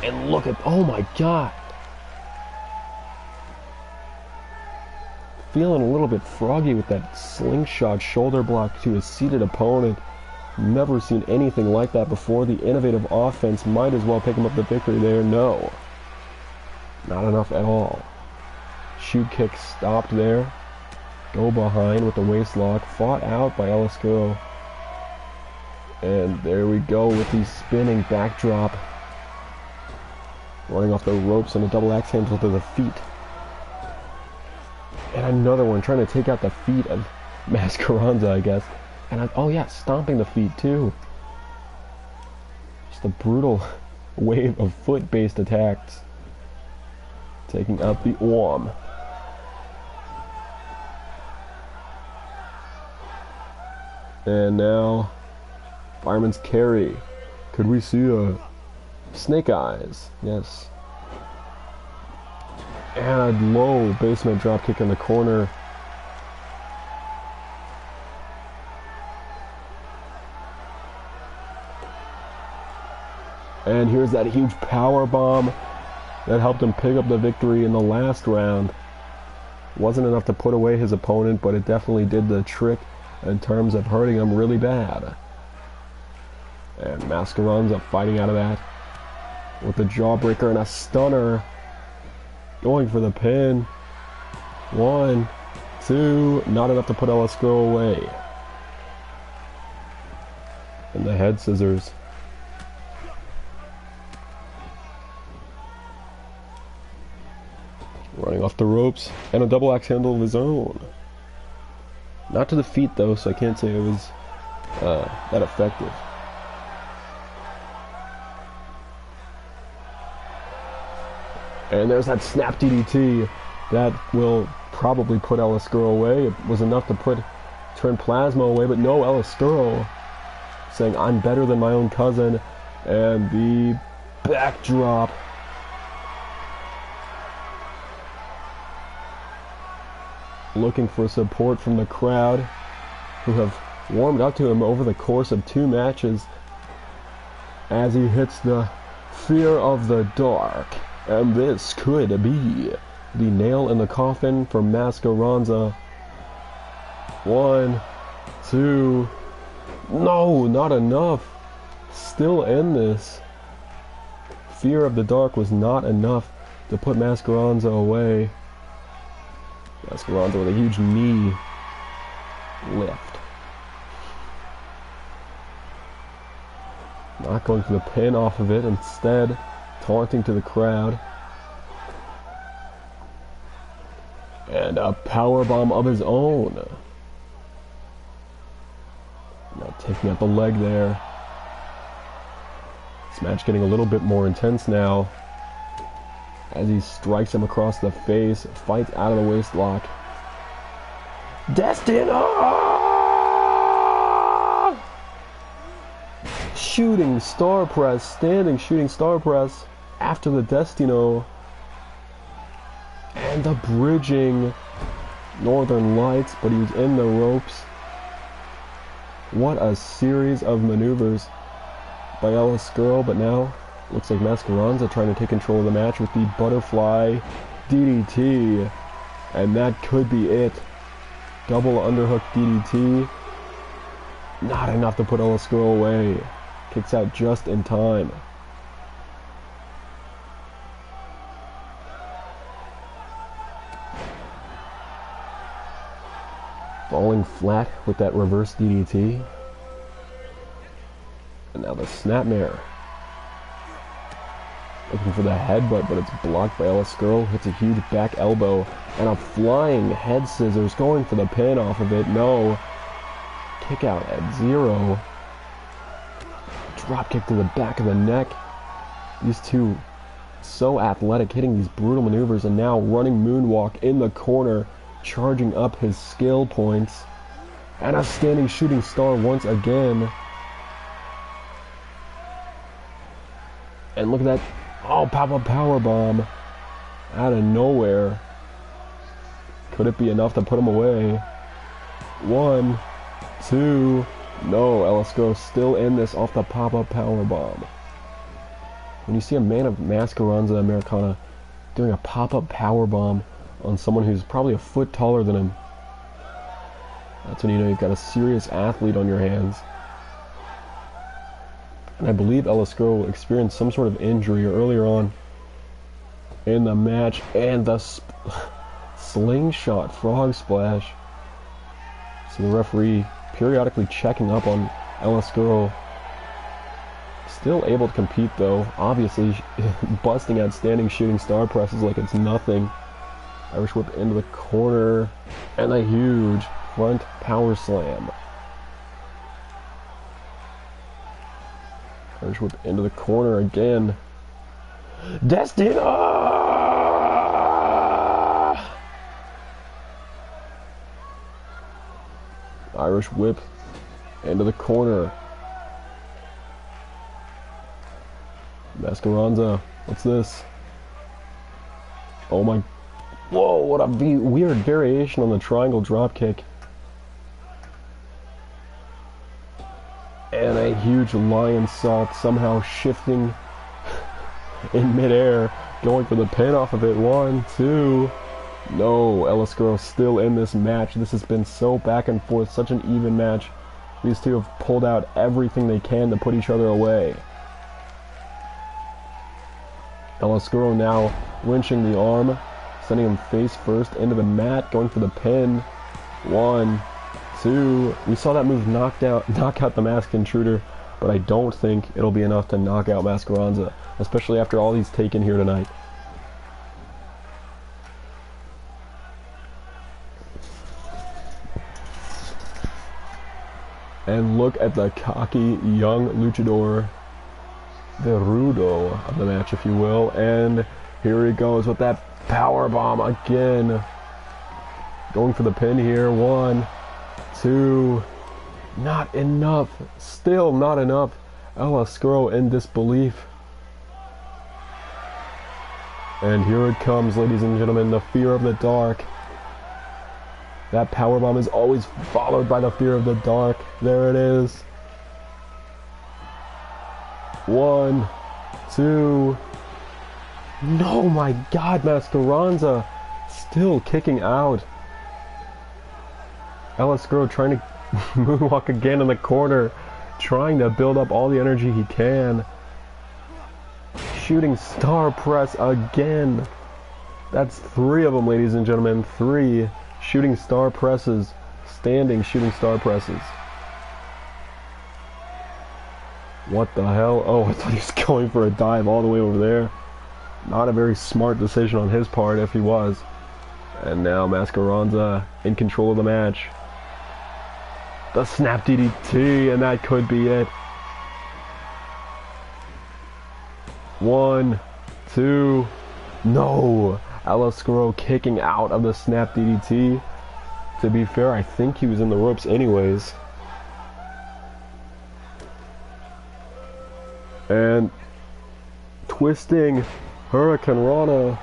And look at, oh my god. Feeling a little bit froggy with that slingshot shoulder block to his seated opponent. Never seen anything like that before. The innovative offense might as well pick him up the victory there. No. Not enough at all. Shoot kick stopped there. Go behind with the waist lock. Fought out by Elasco. And there we go with the spinning backdrop. Running off the ropes and a double axe handle to the feet. And another one trying to take out the feet of Mascaronza, I guess. And oh yeah, stomping the feet too. Just a brutal wave of foot-based attacks. Taking out the arm. And now, Fireman's Carry. Could we see a Snake Eyes? Yes. And a low basement dropkick in the corner. And here's that huge power bomb that helped him pick up the victory in the last round. Wasn't enough to put away his opponent, but it definitely did the trick in terms of hurting him really bad. And Mascaronza fighting out of that with a jawbreaker and a stunner. Going for the pin. 1, 2, not enough to put Elasco away. And the head scissors. Running off the ropes, and a double axe handle of his own. Not to the feet though, so I can't say it was that effective. And there's that snap DDT that will probably put Elasco away. It was enough to turn Plasma away, but no, Elasco saying I'm better than my own cousin. And the backdrop. Looking for support from the crowd, who have warmed up to him over the course of 2 matches, as he hits the Fear of the Dark. And this could be the nail in the coffin for Mascaronza. 1, 2, no, not enough. Still in this. Fear of the Dark was not enough to put Mascaronza away. Mascaronza with a huge knee lift. Not going for the pin off of it, instead taunting to the crowd. And a powerbomb of his own. Now taking out the leg there. This match getting a little bit more intense now. As he strikes him across the face, fights out of the waist lock. Destino! Shooting star press, standing shooting star press after the Destino. And the bridging Northern Lights, but he was in the ropes. What a series of maneuvers by Elasco, but now looks like Mascaronza trying to take control of the match with the butterfly DDT. And that could be it. Double underhook DDT. Not enough to put Elascuro away. Kicks out just in time. Falling flat with that reverse DDT. And now the snapmare. Looking for the headbutt, but it's blocked by Elascuro. Hits a huge back elbow. And a flying head scissors going for the pin off of it. No. Kick out at 0. Drop kick to the back of the neck. These two so athletic, hitting these brutal maneuvers, and now running moonwalk in the corner, charging up his skill points. And a standing shooting star once again. And look at that. Oh, pop-up powerbomb out of nowhere. Could it be enough to put him away? 1, 2. No, Elascuro still in this off the pop-up powerbomb. When you see a man of Mascaranza Americana doing a pop-up powerbomb on someone who's probably a foot taller than him, that's when you know you've got a serious athlete on your hands. And I believe Elascuro experienced some sort of injury earlier on in the match, and the slingshot frog splash. So the referee periodically checking up on Elascuro. Still able to compete though, obviously busting out standing shooting star presses like it's nothing. Irish whip into the corner, and a huge front power slam. Irish whip into the corner again. Destina! Irish whip into the corner. Mascaranza, what's this? Oh my... Whoa, what a weird variation on the triangle dropkick. And a huge lion salt somehow shifting in midair, going for the pin off of it. 1, 2. No, Elascuro still in this match. This has been so back and forth, such an even match. These two have pulled out everything they can to put each other away. Elascuro now winching the arm, sending him face first into the mat, going for the pin. 1, 2. We saw that move knock out the Masked Intruder, but I don't think it'll be enough to knock out Mascaranza, especially after all he's taken here tonight. And look at the cocky young luchador, the Rudo of the match, if you will. And here he goes with that power bomb again. Going for the pin here. 1, 2. Not enough. Still not enough. Elascuro in disbelief. And here it comes, ladies and gentlemen, the fear of the dark. That powerbomb is always followed by the fear of the dark. There it is. 1, 2. No, my God, Mascaranza still kicking out. Elascuro trying to moonwalk again in the corner, trying to build up all the energy he can. Shooting star press again. That's 3 of them, ladies and gentlemen. 3 shooting star presses. Standing shooting star presses. What the hell? Oh, I thought he was going for a dive all the way over there. Not a very smart decision on his part if he was. And now Mascaranza in control of the match. The snap DDT, and that could be it. 1, 2. No! Elascuro kicking out of the snap DDT. To be fair, I think he was in the ropes anyways. And twisting Hurricane Rana.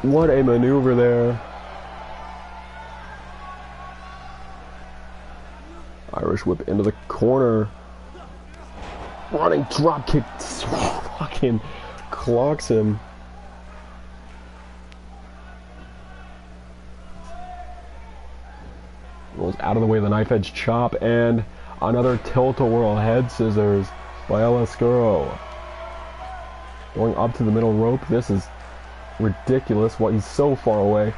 What a maneuver there. Irish whip into the corner. Running drop kick. Fucking clocks him. Goes out of the way of the knife edge chop, and another tilt-a-whirl head scissors by El Oscuro. Going up to the middle rope. This is ridiculous. What, he's so far away.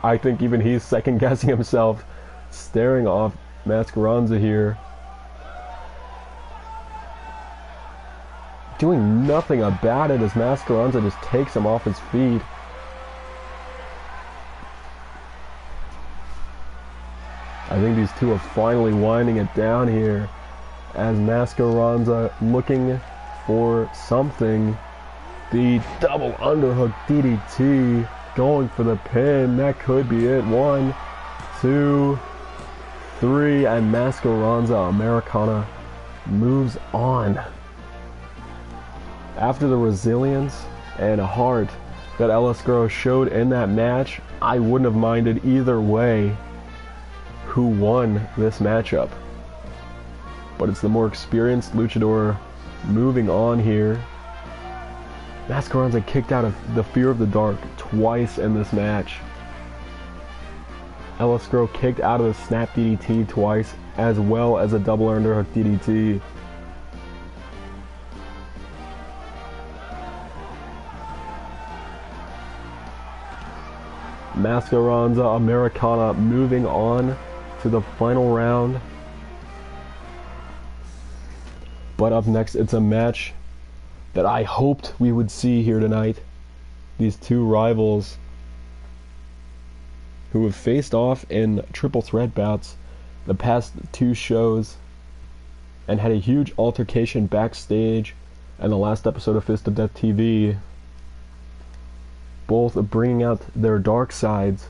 I think even he's second guessing himself, staring off Mascaranza here. Doing nothing about it as Mascaranza just takes him off his feet. I think these two are finally winding it down here as Mascaranza looking for something. The double underhook DDT going for the pin. That could be it. 1, 2, 3, and Mascaranza Americana moves on. After the resilience and heart that El Oscuro showed in that match, I wouldn't have minded either way who won this matchup. But it's the more experienced luchador moving on here. Mascaranza kicked out of the Fear of the Dark twice in this match. El Oscuro kicked out of the snap DDT twice, as well as a double underhook DDT. Mascaranza Americana moving on to the final round. But up next, it's a match that I hoped we would see here tonight. These two rivals who have faced off in triple threat bouts the past two shows and had a huge altercation backstage in the last episode of Fist of Death TV. Both bringing out their dark sides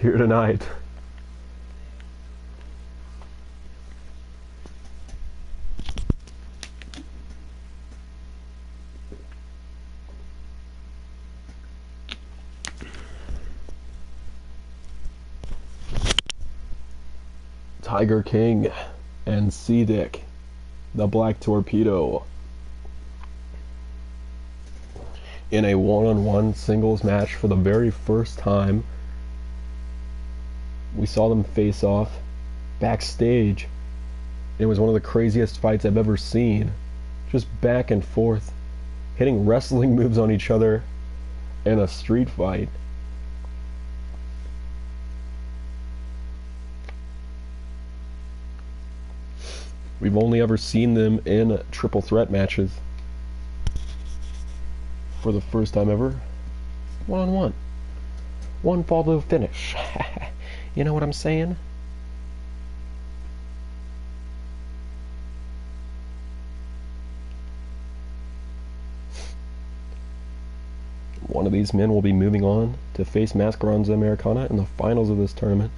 here tonight. Tiger King and C-Dick, the Black Torpedo, in a one-on-one singles match for the very first time. We saw them face off backstage. It was one of the craziest fights I've ever seen. Just back and forth, hitting wrestling moves on each other in a street fight. We've only ever seen them in triple threat matches. For the first time ever, one-on-one. One fall to finish. You know what I'm saying? One of these men will be moving on to face Mascaranza Americana in the finals of this tournament.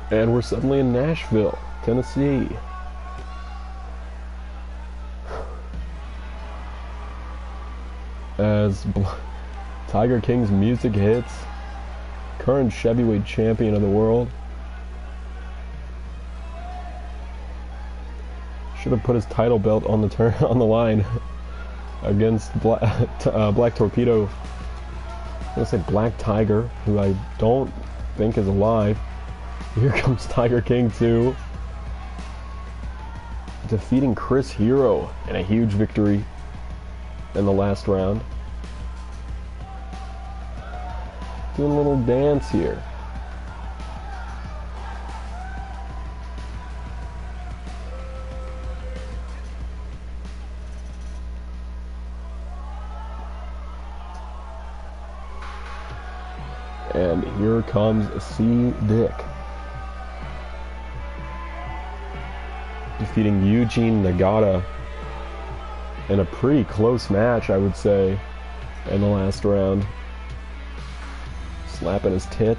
And we're suddenly in Nashville, Tennessee. As Tiger King's music hits, current heavyweight champion of the world. Should have put his title belt on the on the line against Black Torpedo. I'm gonna say Black Tiger, who I don't think is alive. Here comes Tiger King too, defeating Chris Hero in a huge victory in the last round. Doing a little dance here. And here comes C-Dick, defeating Eugene Nagata in a pretty close match, I would say, in the last round. Slapping his tit.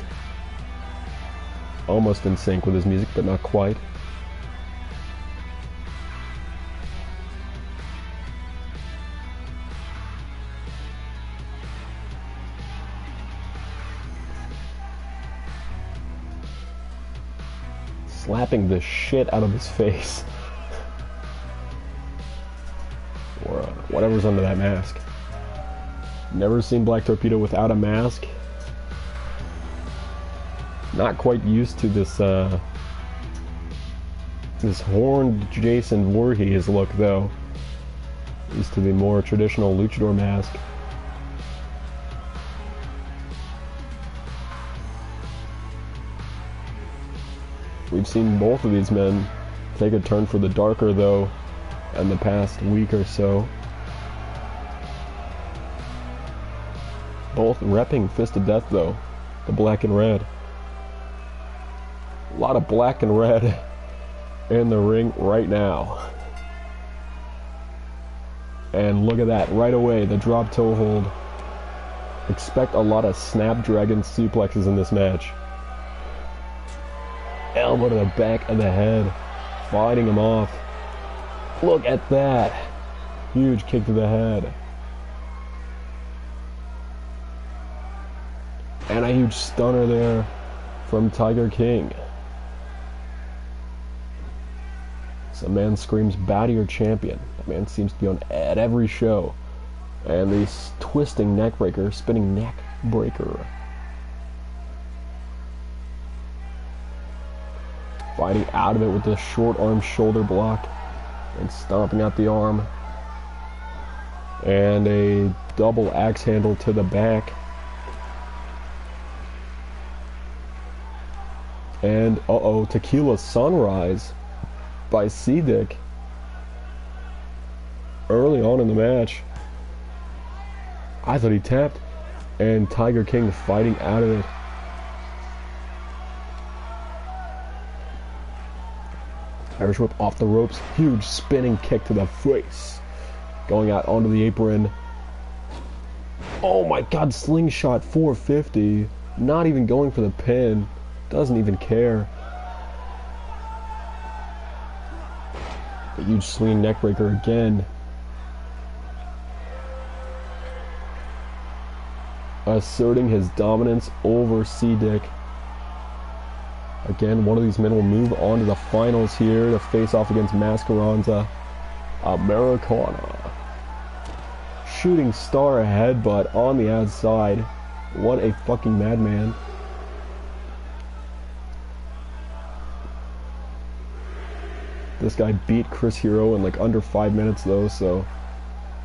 Almost in sync with his music, but not quite. Slapping the shit out of his face. Or whatever's under that mask. Never seen Black Torpedo without a mask. Not quite used to this this horned Jason Voorhees look though. Used to the more traditional luchador mask. We've seen both of these men take a turn for the darker though in the past week or so. Both repping Fist of Death though, the black and red. A lot of black and red in the ring right now. And look at that, right away, the drop toe hold. Expect a lot of Snapdragon suplexes in this match. Elbow to the back of the head, fighting him off. Look at that. Huge kick to the head. And a huge stunner there from Tiger King. Some man screams, "Bow to your champion." That man seems to be on at every show. And the twisting neck breaker, spinning neck breaker. Fighting out of it with the short arm shoulder block. And stomping out the arm. And a double axe handle to the back. And, uh-oh, Tequila Sunrise by C-Dick early on in the match. I thought he tapped. And Tiger King fighting out of it. Irish whip off the ropes. Huge spinning kick to the face. Going out onto the apron. Oh my god, slingshot 450. Not even going for the pin. Doesn't even care. A huge swinging neckbreaker again. Asserting his dominance over C-Dick. Again, one of these men will move on to the finals here to face off against Mascaranza Americana. Shooting star headbutt on the outside. What a fucking madman. This guy beat Chris Hero in like under 5 minutes though, so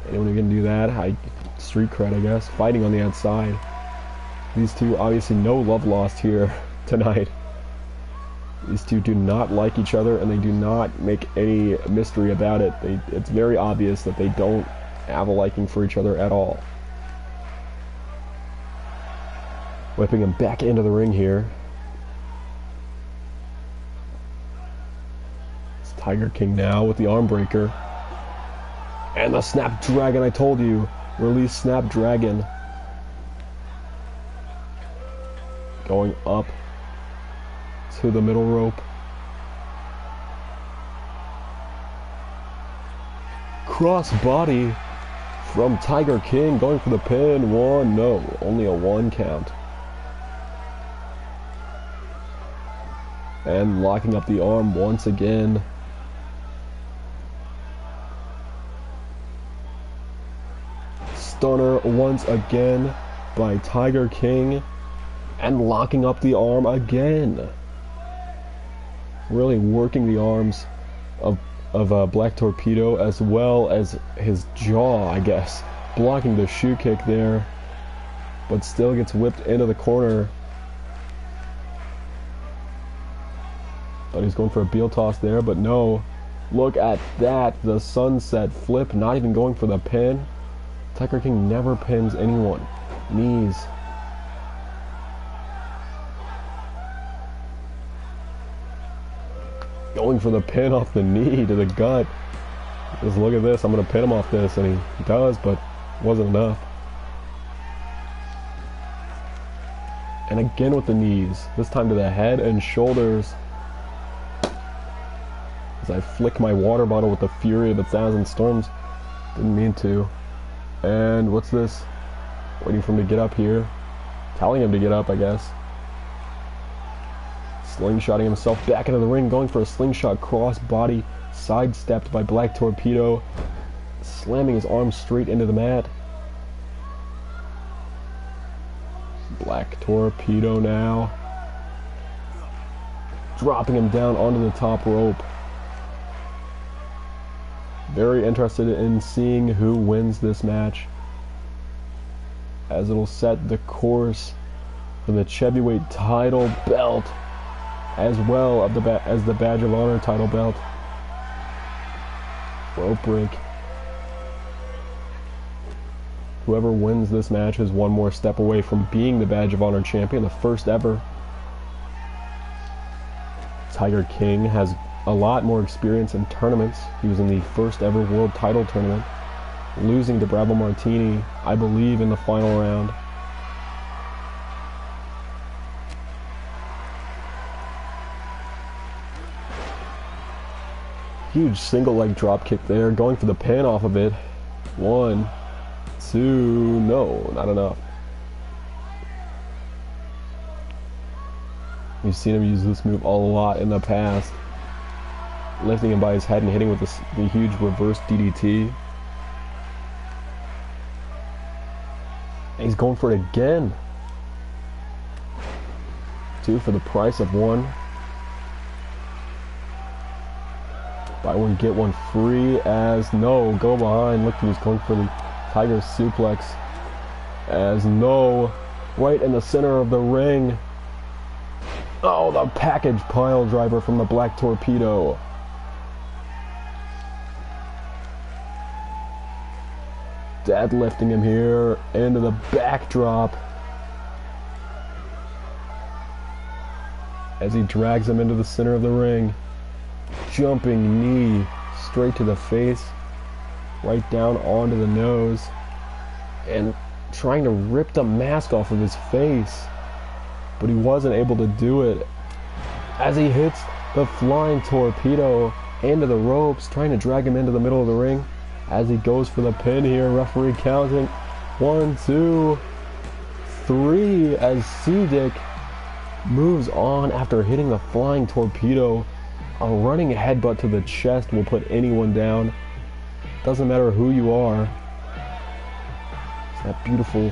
anyone who can do that, street cred I guess. Fighting on the outside. These two, obviously no love lost here tonight. These two do not like each other and they do not make any mystery about it. It's very obvious that they don't have a liking for each other at all. Whipping him back into the ring here. Tiger King now with the arm breaker. And the Snapdragon, I told you. Release Snapdragon. Going up to the middle rope. Cross body from Tiger King. Going for the pin. One, no. Only a 1 count. And locking up the arm once again. Stunner once again by Tiger King, and locking up the arm again. Really working the arms of Black Torpedo as well as his jaw, I guess. Blocking the shoe kick there, but still gets whipped into the corner. Thought he's going for a heel toss there, but no. Look at that, the sunset flip, not even going for the pin. Tiger King never pins anyone. Knees. Going for the pin off the knee to the gut. Just look at this, I'm going to pin him off this, and he does, but wasn't enough. And again with the knees. This time to the head and shoulders. As I flick my water bottle with the fury of 1,000 storms. Didn't mean to. And what's this? Waiting for him to get up here. Telling him to get up, I guess. Slingshotting himself back into the ring. Going for a slingshot crossbody. Sidestepped by Black Torpedo. Slamming his arm straight into the mat. Black Torpedo now. Dropping him down onto the top rope. Very interested in seeing who wins this match, as it'll set the course for the Heavyweight title belt, as well as the Badge of Honor title belt. Rope break. Whoever wins this match is one more step away from being the Badge of Honor champion, the first ever. Tiger King has a lot more experience in tournaments. He was in the first ever world title tournament, losing to Bravo Martini, I believe, in the final round. Huge single leg drop kick there, going for the pin off of it. 1, 2, no, not enough. We've seen him use this move a lot in the past. Lifting him by his head and hitting with the huge reverse DDT. And he's going for it again. 2 for the price of 1. Buy one, get one free, as no, go behind. Look, he was going for the Tiger suplex. As no, right in the center of the ring. Oh, the package pile driver from the Black Torpedo. Deadlifting him here into the backdrop as he drags him into the center of the ring. Jumping knee straight to the face, right down onto the nose, and trying to rip the mask off of his face, but he wasn't able to do it as he hits the flying torpedo into the ropes, trying to drag him into the middle of the ring. As he goes for the pin here, referee counting 1, 2, 3 as C-Dick moves on after hitting the flying torpedo. A running headbutt to the chest will put anyone down. Doesn't matter who you are. It's that beautiful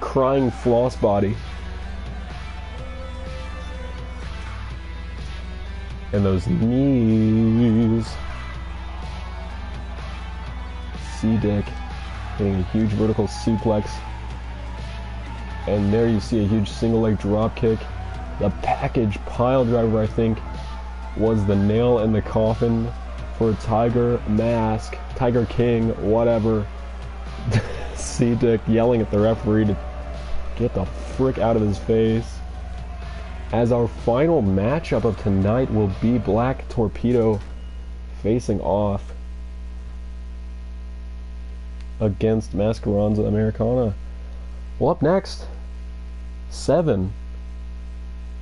crying floss body. And those knees. C-Dick hitting a huge vertical suplex, and there you see a huge single leg drop kick. The package pile driver, I think, was the nail in the coffin for Tiger Mask, Tiger King, whatever. C-Dick yelling at the referee to get the frick out of his face. As our final matchup of tonight will be Black Torpedo facing off against Mascaranza Americana. Well, up next, 7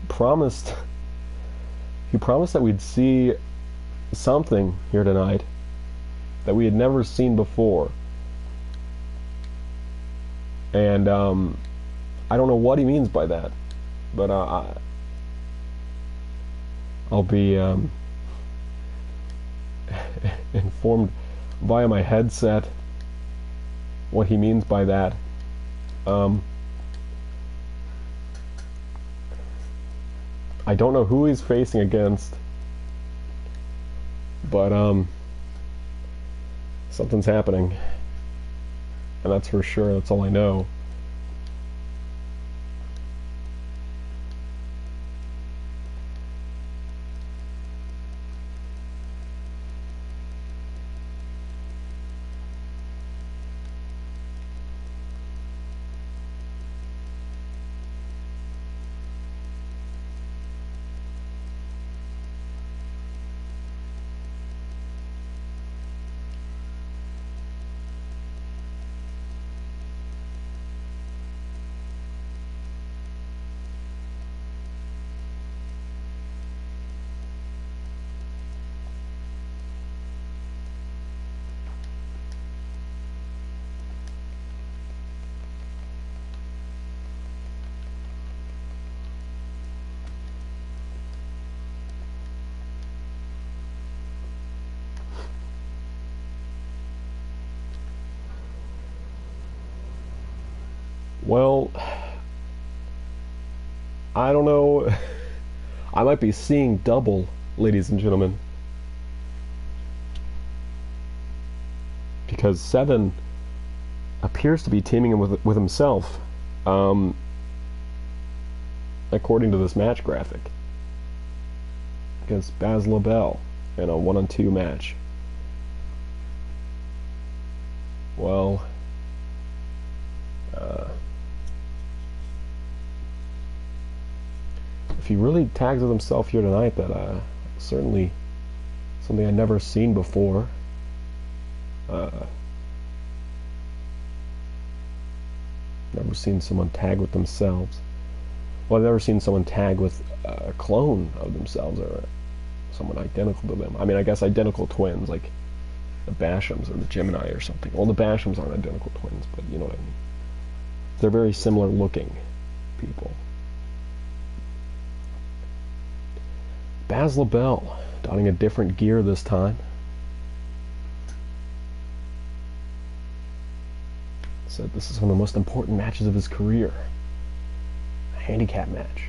promised that we'd see something here tonight that we had never seen before, and I don't know what he means by that, but I'll be informed via my headset what he means by that. I don't know who he's facing against, but something's happening, and that's for sure. That's all I know. Well, I don't know. I might be seeing double, ladies and gentlemen. Because 7 appears to be teaming with himself, according to this match graphic, against Baz LaBelle in a 1-on-2 match. Well, if he really tags with himself here tonight, that certainly something I've never seen before. Never seen someone tag with themselves. Well, I've never seen someone tag with a clone of themselves or someone identical to them. I mean, I guess identical twins, like the Bashams or the Gemini or something. Well, the Bashams aren't identical twins, but you know what I mean. They're very similar looking people. Baz LaBelle, donning a different gear this time. Said this is one of the most important matches of his career. A handicap match.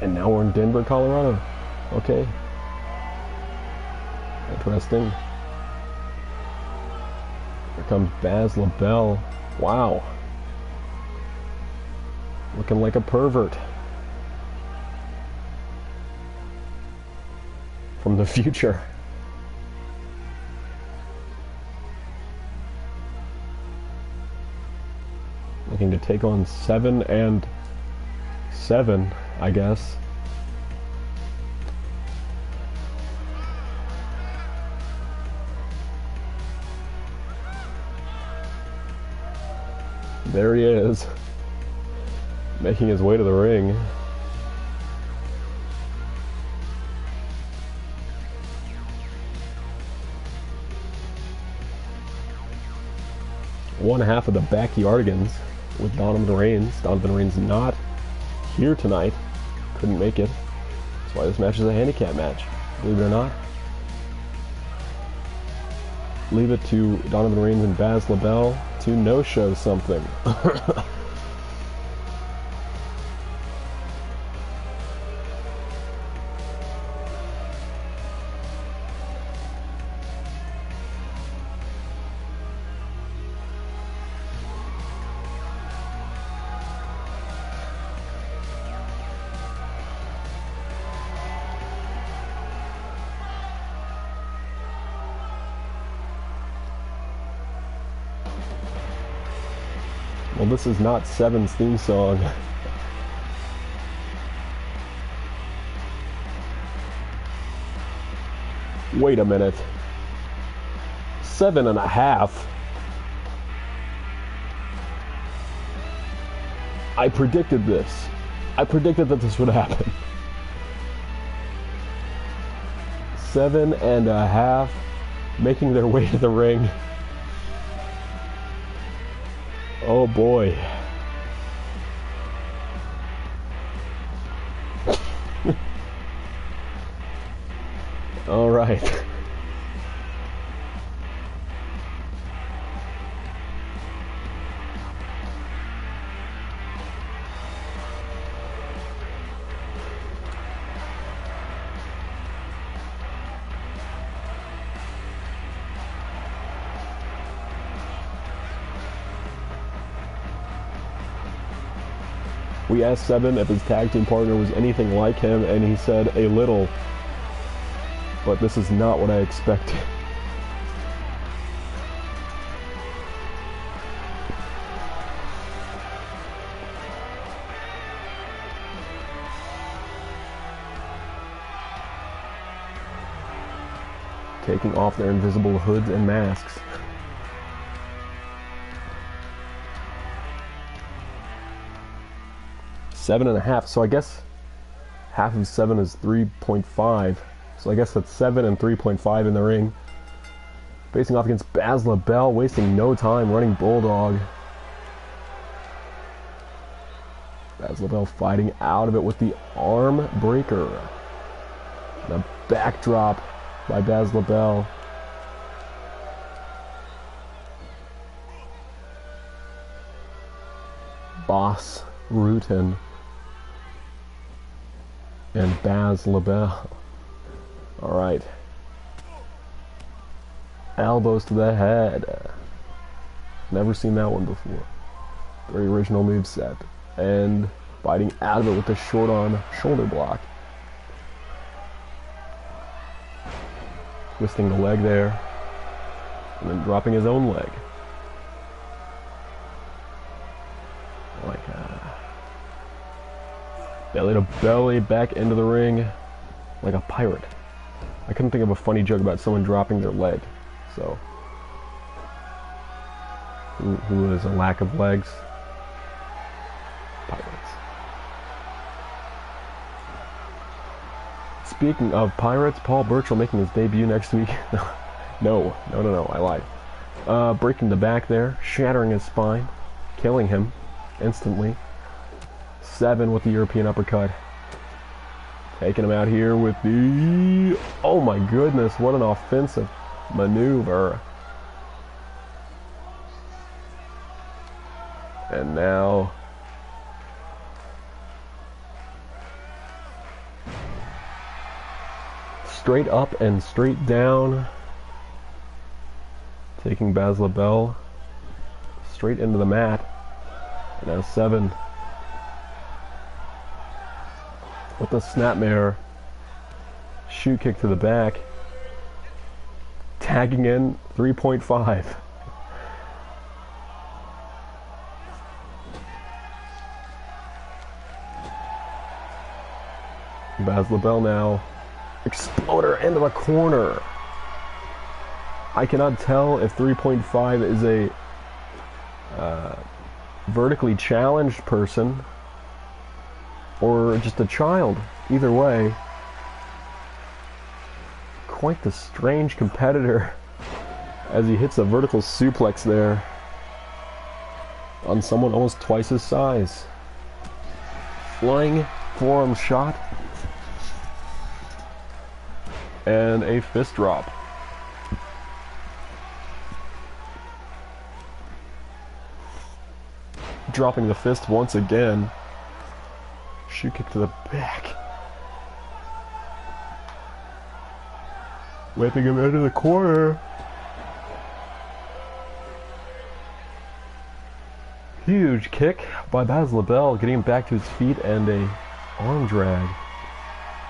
And now we're in Denver, Colorado. Okay. Interesting. Here comes Baz LaBelle. Wow. Looking like a pervert. From the future. Looking to take on 7 and 7, I guess. There he is, making his way to the ring. One half of the Backyardigans with Donovan Reigns. Donovan Reigns not here tonight. Couldn't make it. That's why this match is a handicap match. Believe it or not. Leave it to Donovan Reigns and Baz LaBelle to no-show something. Well, this is not 7's theme song. Wait a minute. 7.5. I predicted this. I predicted that this would happen. 7.5 making their way to the ring. Oh boy. All right. We asked 7 if his tag team partner was anything like him, and he said a little. But this is not what I expected. Taking off their invisible hoods and masks. Seven and a half, so I guess half of 7 is 3.5. So I guess that's 7 and 3.5 in the ring. Facing off against Baz LaBelle, wasting no time, running Bulldog. Baz LaBelle fighting out of it with the arm breaker. The backdrop by Baz LaBelle. Boss Rutan and Baz LaBelle. Alright. Elbows to the head. Never seen that one before. Very original move set. And biting out of it with the short arm shoulder block. Twisting the leg there. And then dropping his own leg. Like belly to belly back into the ring like a pirate. I couldn't think of a funny joke about someone dropping their leg. So, who has a lack of legs? Pirates. Speaking of pirates, Paul Burchill making his debut next week. No, I lied. Breaking the back there, shattering his spine, killing him instantly. 7 with the European uppercut. Taking him out here with the... Oh my goodness, what an offensive maneuver. And now... straight up and straight down. Taking Baz LaBelle straight into the mat. And now 7. With the snapmare. Shoot kick to the back. Tagging in 3.5. Baz LaBelle now. Exploder into the corner. I cannot tell if 3.5 is a vertically challenged person or just a child. Either way, quite the strange competitor as he hits a vertical suplex there on someone almost twice his size. Flying forearm shot and a fist drop. Dropping the fist once again. Shoot kick to the back. Whipping him into the corner. Huge kick by Baz LaBelle, getting him back to his feet, and a arm drag.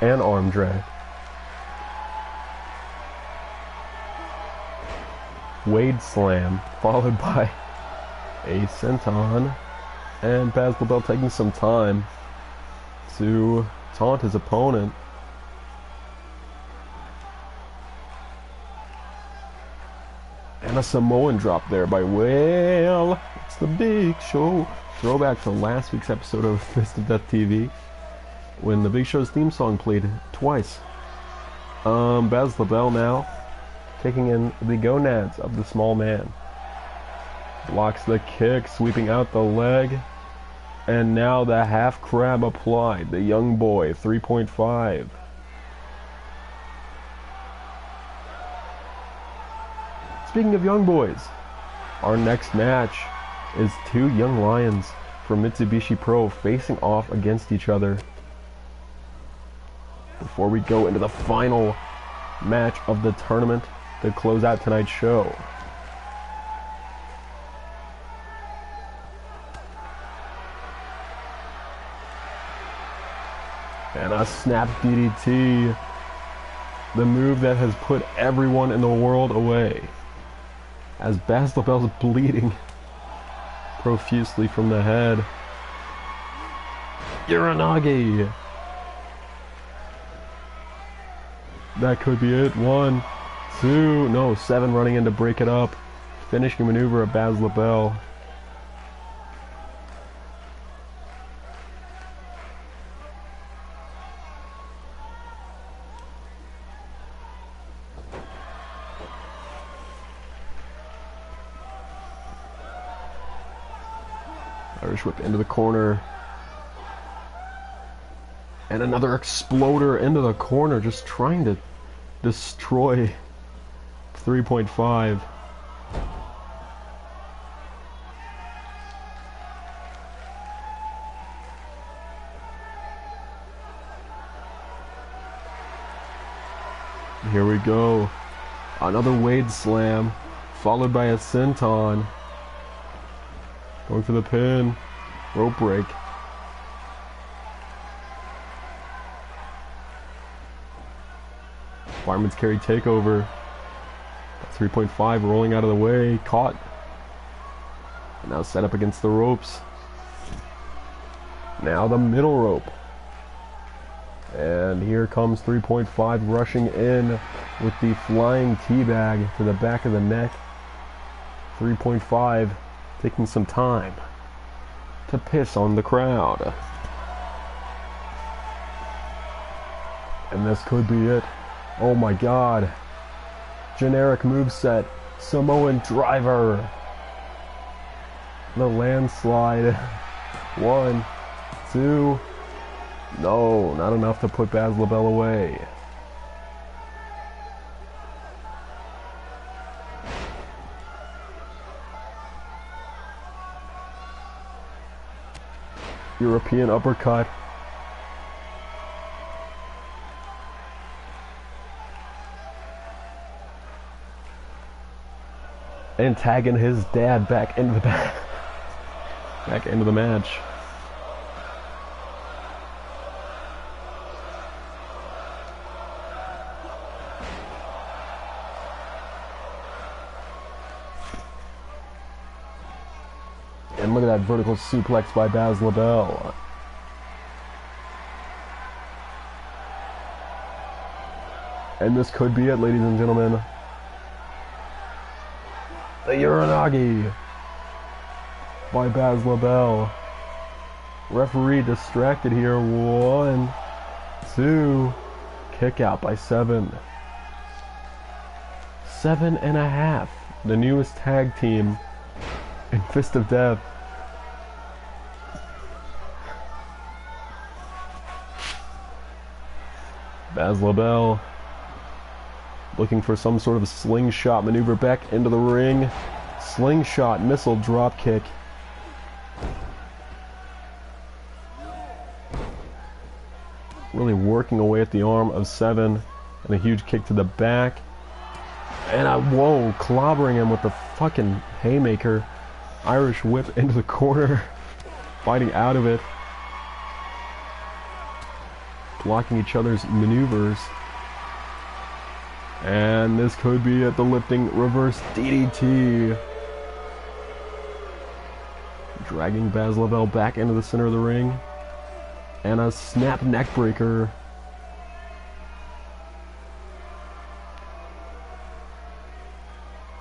An arm drag. Wade slam, followed by a senton, and Baz LaBelle taking some time to taunt his opponent. And a Samoan drop there by Well. It's the Big Show. Throwback to last week's episode of Fist of Death TV, when the Big Show's theme song played twice. Baz LaBelle now taking in the gonads of the small man. Blocks the kick, sweeping out the leg. And now the half crab applied. The young boy, 3.5. Speaking of young boys, our next match is 2 young lions from Mitsubishi Pro facing off against each other. Before we go into the final match of the tournament to close out tonight's show. And a snap DDT. The move that has put everyone in the world away. As Baz LaBelle's bleeding profusely from the head. Uranage. That could be it. 1, 2, no, 7 running in to break it up. Finishing maneuver of Baz LaBelle. Irish whip into the corner. And another exploder into the corner, just trying to destroy 3.5. Here we go. Another Wade slam, followed by a senton. Going for the pin. Rope break. Fireman's carry takeover. 3.5 rolling out of the way. Caught. And now set up against the ropes. Now the middle rope. And here comes 3.5 rushing in with the flying teabag to the back of the neck. 3.5 taking some time to piss on the crowd. And this could be it. Oh my god. Generic moveset. Samoan driver. The landslide. 1, 2. No, not enough to put Baz LaBelle away. European uppercut. And tagging his dad back into the back into the match. And look at that vertical suplex by Baz LaBelle. And this could be it, ladies and gentlemen. The Uranagi by Baz LaBelle. Referee distracted here. 1, 2. Kick out by 7. 7.5. The newest tag team in Fist of Death. Baz LaBelle looking for some sort of a slingshot maneuver back into the ring. Slingshot missile drop kick. Really working away at the arm of 7. And a huge kick to the back. And whoa, clobbering him with the fucking haymaker. Irish whip into the corner. Fighting out of it. Blocking each other's maneuvers. And this could be at the lifting reverse DDT. Dragging Baz LaBelle back into the center of the ring. And a snap neck breaker.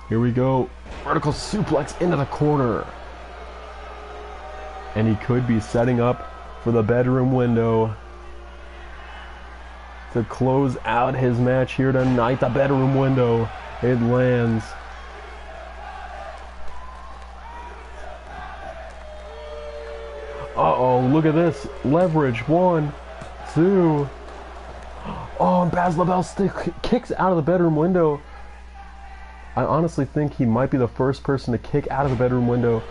Here we go. Vertical suplex into the corner. And he could be setting up for the bedroom window to close out his match here tonight. The bedroom window. It lands. Uh-oh, look at this. Leverage. 1, 2. Oh, and Baz LaBelle kicks out of the bedroom window. I honestly think he might be the first person to kick out of the bedroom window.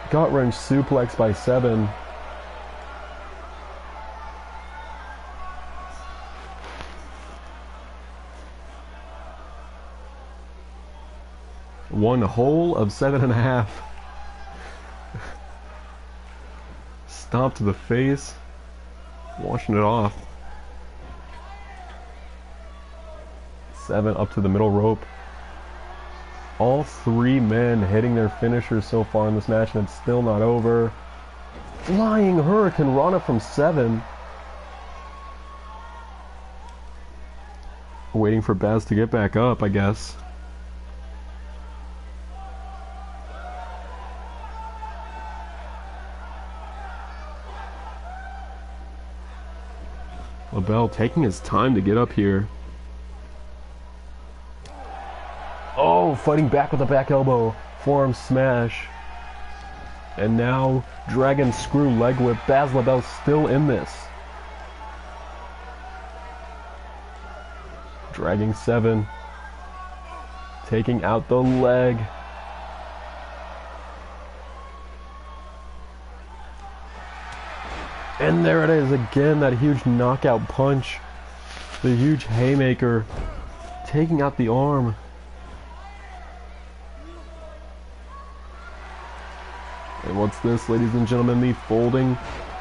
Gut wrench suplex by 7. One hole of 7.5. Stomp to the face. Washing it off. 7 up to the middle rope. All 3 men hitting their finishers so far in this match, and it's still not over. Flying Hurricane Rana from 7. Waiting for Baz to get back up, I guess. LaBelle taking his time to get up here. Oh, fighting back with a back elbow. Forearm smash. And now, dragon screw leg whip. Baz LaBelle still in this. Dragging 7. Taking out the leg. And there it is again, that huge knockout punch. The huge haymaker taking out the arm. And what's this, ladies and gentlemen? The folding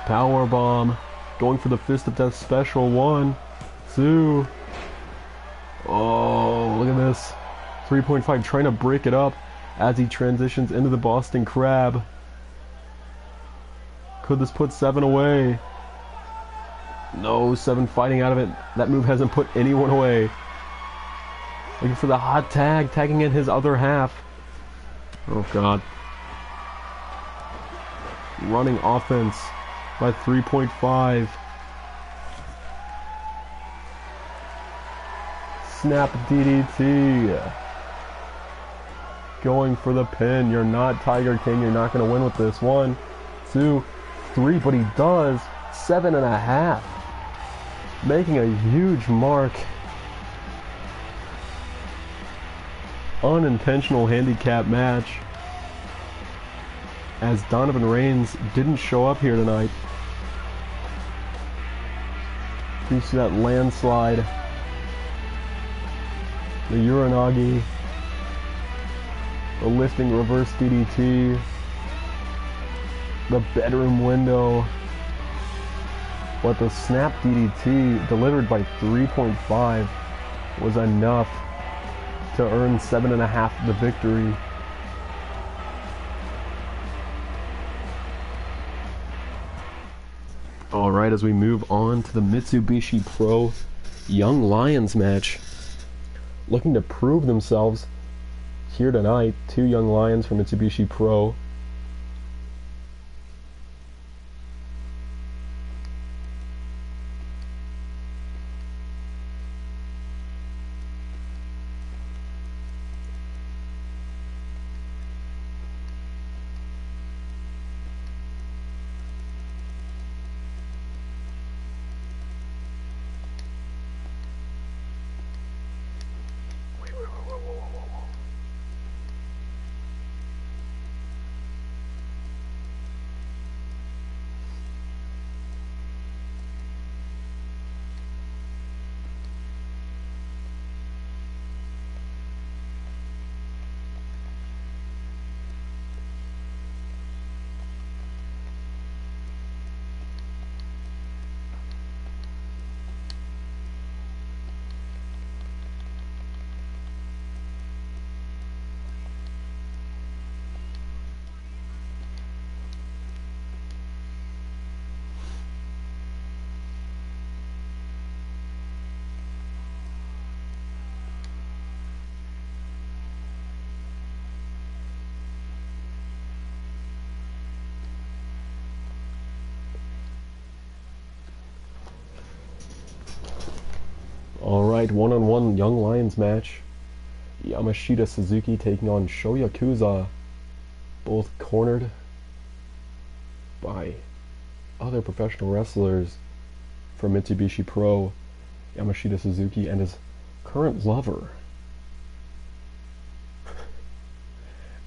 power bomb. Going for the fist of death special. 1, 2. Oh, look at this. 3.5 trying to break it up as he transitions into the Boston Crab. Could this put 7 away? No, 7 fighting out of it. That move hasn't put anyone away. Looking for the hot tag, tagging in his other half. Oh god. Running offense by 3.5. Snap DDT. Going for the pin. You're not Tiger King. You're not going to win with this. 1, 2, 3. But he does. 7.5. Making a huge mark. Unintentional handicap match. As Donovan Reigns didn't show up here tonight. You see that landslide. The Uranagi. The lifting reverse DDT. The bedroom window. But the snap DDT delivered by 3.5 was enough to earn 7.5 the victory. Alright, as we move on to the Mitsubishi Pro Young Lions match. Looking to prove themselves here tonight. 2 young lions from Mitsubishi Pro. Alright, one-on-one Young Lions match. Yamashita Suzuki taking on Sho Yakuza. Both cornered by other professional wrestlers from Mitsubishi Pro. Yamashita Suzuki and his current lover.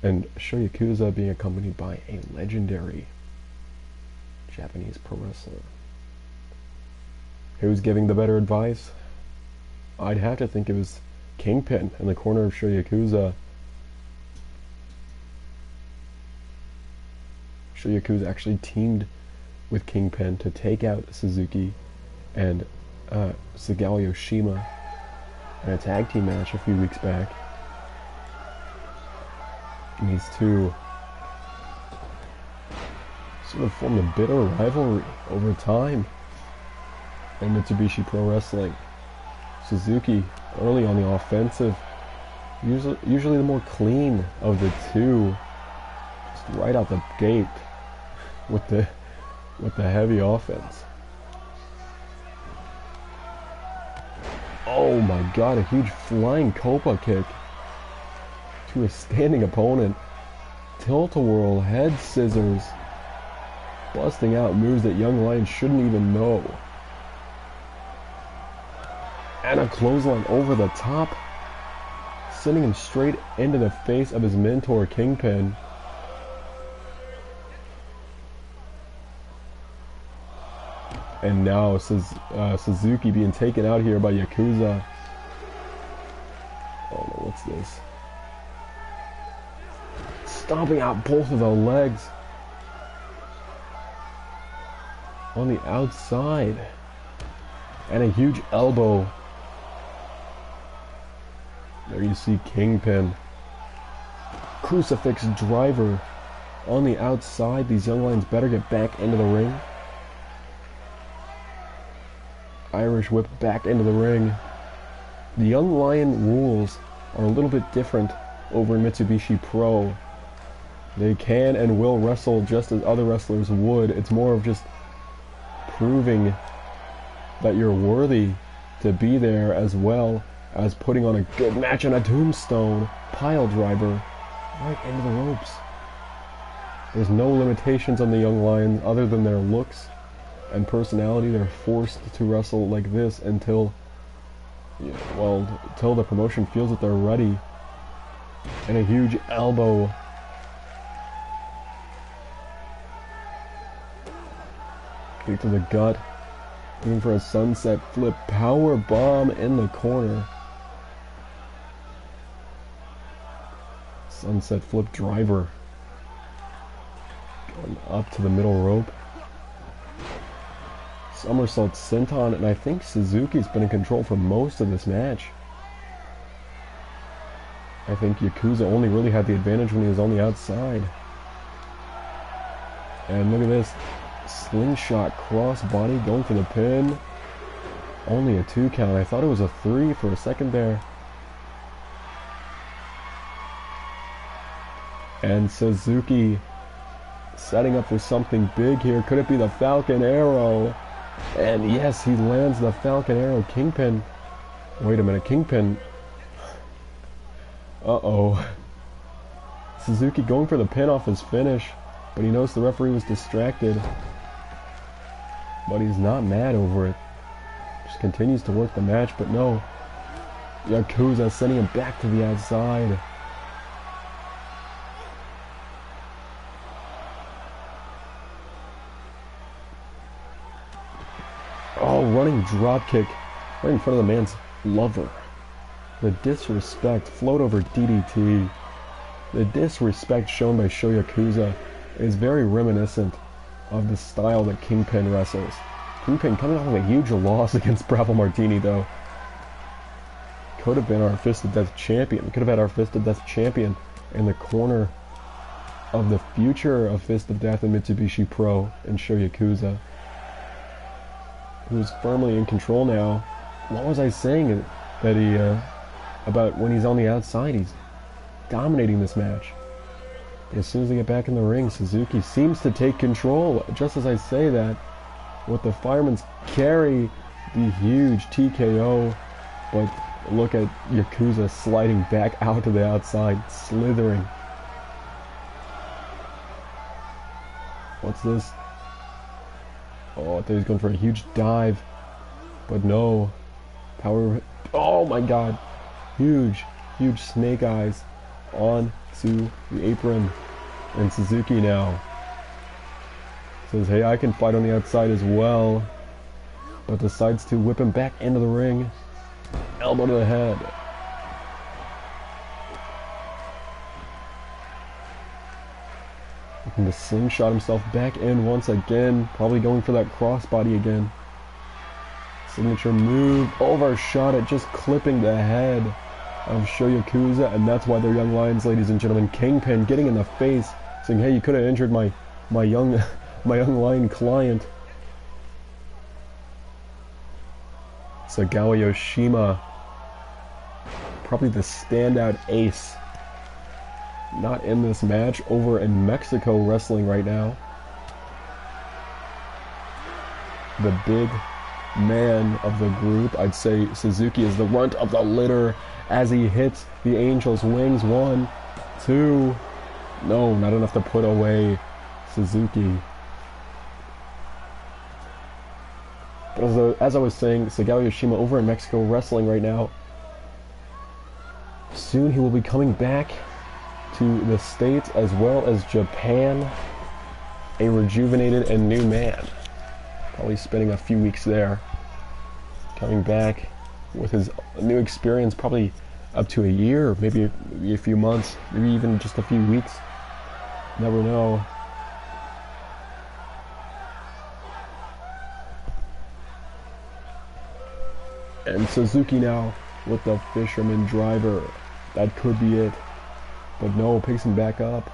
And Sho Yakuza being accompanied by a legendary Japanese pro wrestler. Who's giving the better advice? I'd have to think it was Kingpin in the corner of Sho Yakuza. Sho Yakuza actually teamed with Kingpin to take out Suzuki and Sugawa Yoshima in a tag team match a few weeks back. And these two sort of formed a bitter rivalry over time in Mitsubishi Pro Wrestling. Suzuki early on the offensive, usually the more clean of the two, just right out the gate with the heavy offense. Oh my god, a huge flying Copa kick to a standing opponent. Tilt-a-whirl, head scissors, busting out moves that Young Lions shouldn't even know. And a clothesline over the top, sending him straight into the face of his mentor, Kingpin. And now Suzuki being taken out here by Yakuza. What's this? Stomping out both of the legs. On the outside. And a huge elbow. There you see Kingpin. Crucifix driver on the outside. These young lions better get back into the ring. Irish whip back into the ring. The young lion rules are a little bit different over in Mitsubishi Pro. They can and will wrestle just as other wrestlers would. It's more of just proving that you're worthy to be there, as well as putting on a good match on a tombstone pile driver right into the ropes. There's no limitations on the young lions other than their looks and personality. They're forced to wrestle like this until, until the promotion feels that they're ready. And a huge elbow. Kick to the gut. Looking for a sunset flip. Power bomb in the corner. Sunset flip driver. Going up to the middle rope. Somersault senton, and I think Suzuki's been in control for most of this match. I think Yakuza only really had the advantage when he was on the outside. And look at this. Slingshot crossbody going for the pin. Only a 2 count. I thought it was a 3 for a second there. And Suzuki setting up for something big here. Could it be the Falcon Arrow? And yes, he lands the Falcon Arrow. Kingpin. Wait a minute, Kingpin. Uh-oh. Suzuki going for the pin off his finish, but he knows the referee was distracted. But he's not mad over it. Just continues to work the match, but no. Yakuza sending him back to the outside. Oh, running drop kick right in front of the man's lover. The disrespect, float over DDT. The disrespect shown by Sho Yakuza is very reminiscent of the style that Kingpin wrestles. Kingpin coming off of a huge loss against Bravo Martini, though. Could have been our Fist of Death champion. We could have had our Fist of Death champion in the corner of the future of Fist of Death and Mitsubishi Pro and Sho Yakuza, who's firmly in control now. What was I saying that he about when he's on the outside? He's dominating this match. As soon as they get back in the ring, Suzuki seems to take control. Just as I say that, with the fireman's carry, the huge TKO, but look at Yakuza sliding back out to the outside, slithering. What's this? Oh, I thought he was going for a huge dive, but no. Power. Oh my god. Huge snake eyes on to the apron. And Suzuki now says, hey, I can fight on the outside as well, but decides to whip him back into the ring. Elbow to the head. Looking to slingshot himself back in once again, probably going for that crossbody again. Signature move, overshot it, just clipping the head of Sho Yakuza, and that's why they're young lions, ladies and gentlemen. Kingpin getting in the face, saying, hey, you could have injured my young lion client. Sagawa Yoshima, probably the standout ace, not in this match, over in Mexico wrestling right now. The big man of the group. I'd say Suzuki is the runt of the litter as he hits the Angel's wings. 1, 2. No, not enough to put away Suzuki. But as I was saying, Sagawa Yoshima over in Mexico wrestling right now. Soon he will be coming back to the States as well as Japan, a rejuvenated and new man. Probably spending a few weeks there. Coming back with his new experience, probably up to a year, maybe a few months, maybe even just a few weeks. Never know. And Suzuki now with the fisherman driver. That could be it. But no, picks him back up.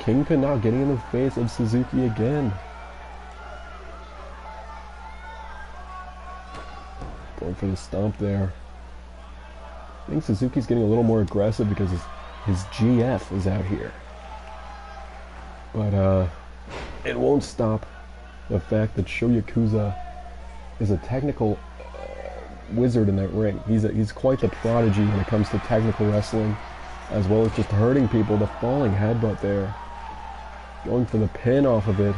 Kingpin now getting in the face of Suzuki again. Going for the stomp there. I think Suzuki's getting a little more aggressive because his GF is out here. But it won't stop the fact that Sho Yakuza is a technical wizard in that ring. He's quite the prodigy when it comes to technical wrestling, as well as just hurting people. The falling headbutt there. Going for the pin off of it.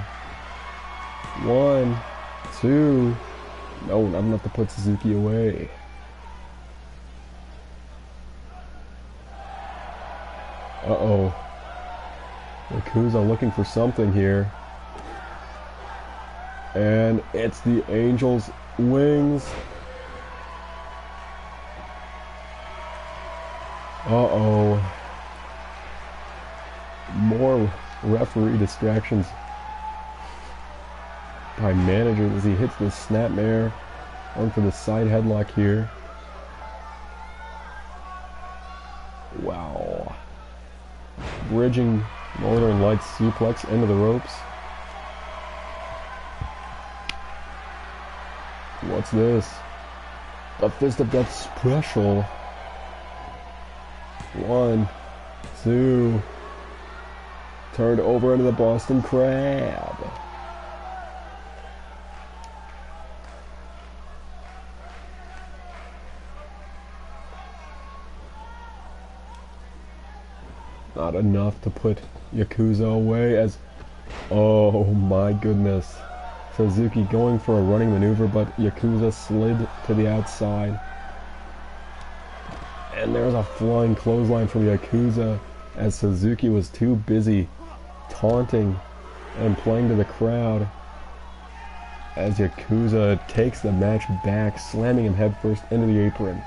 1, 2. No, not enough to put Suzuki away. Uh-oh. Yakuza looking for something here. And it's the Angel's Wings. Uh-oh. More referee distractions by manager as he hits the snapmare. Going for the side headlock here. Wow. Bridging Northern Lights suplex into the ropes. What's this? The Fist of Death special. 1, 2. Turned over into the Boston Crab. Not enough to put Yakuza away as... Oh my goodness. Suzuki going for a running maneuver, but Yakuza slid to the outside. And there's a flying clothesline from Yakuza as Suzuki was too busy taunting and playing to the crowd. As Yakuza takes the match back, slamming him headfirst into the apron.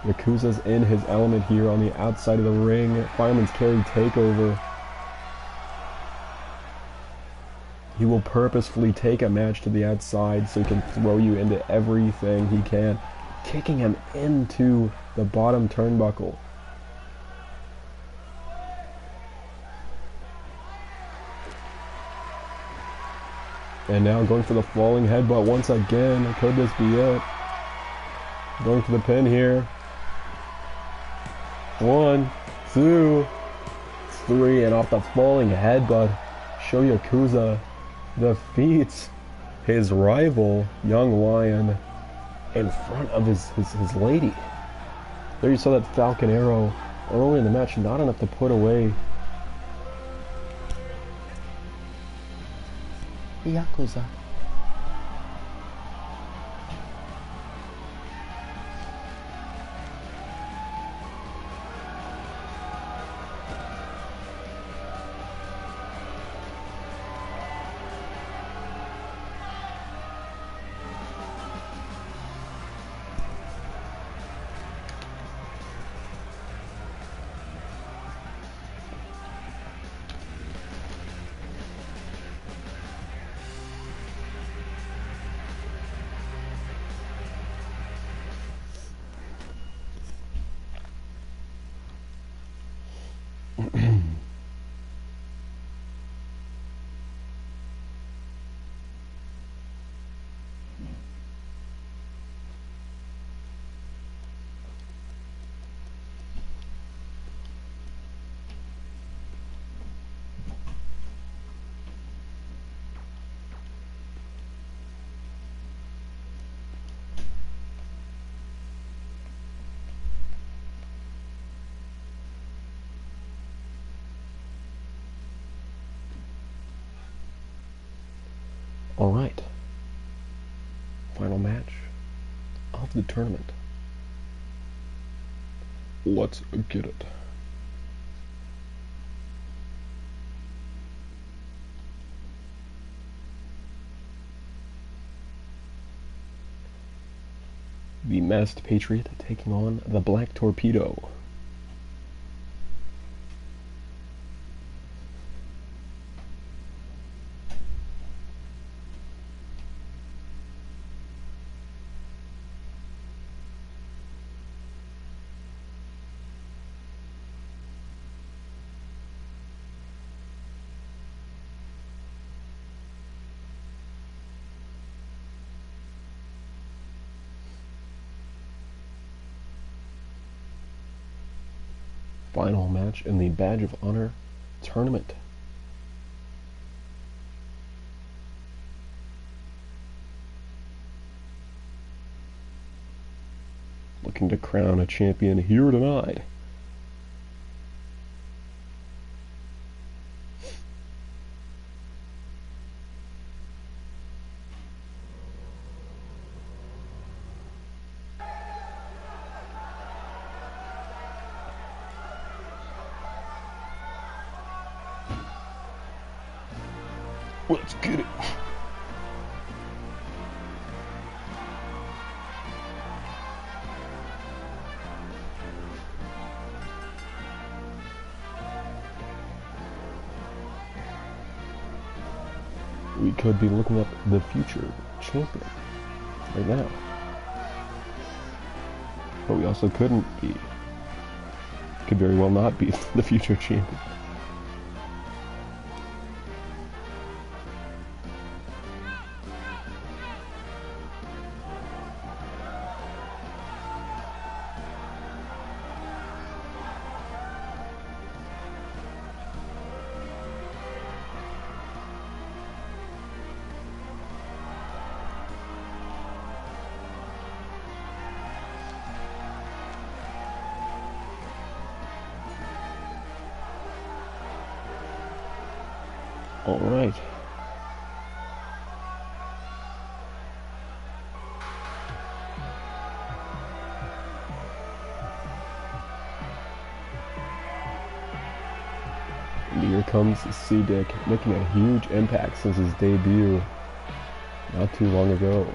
Yakuza's in his element here on the outside of the ring. Fireman's carry takeover. He will purposefully take a match to the outside so he can throw you into everything he can, kicking him into the bottom turnbuckle. And now going for the falling headbutt once again. Could this be it? Going for the pin here. 1, 2, 3, and off the falling headbutt, Sho Yakuza defeats his rival, Young Lion, in front of his lady. There you saw that Falcon Arrow early in the match, not enough to put away Yakuza. Alright, final match of the tournament. Let's get it. The Masked Patriot taking on the Black Torpedo. Final match in the Badge of Honor tournament. Looking to crown a champion here tonight. Let's get it. We could be looking at the future champion right now. But we also couldn't be. Could very well not be the future champion. All right. And here comes C-Dick, making a huge impact since his debut not too long ago.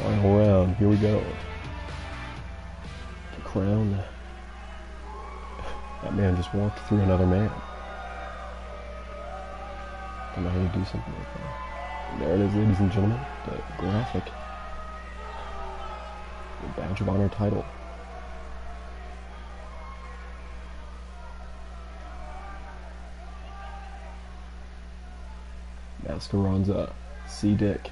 Final round, here we go. The crown. That man just walked through another man. I know how to do something like that. And there it is, ladies and gentlemen, the graphic. The Badge of Honor title. Mascaronza, C-Dick.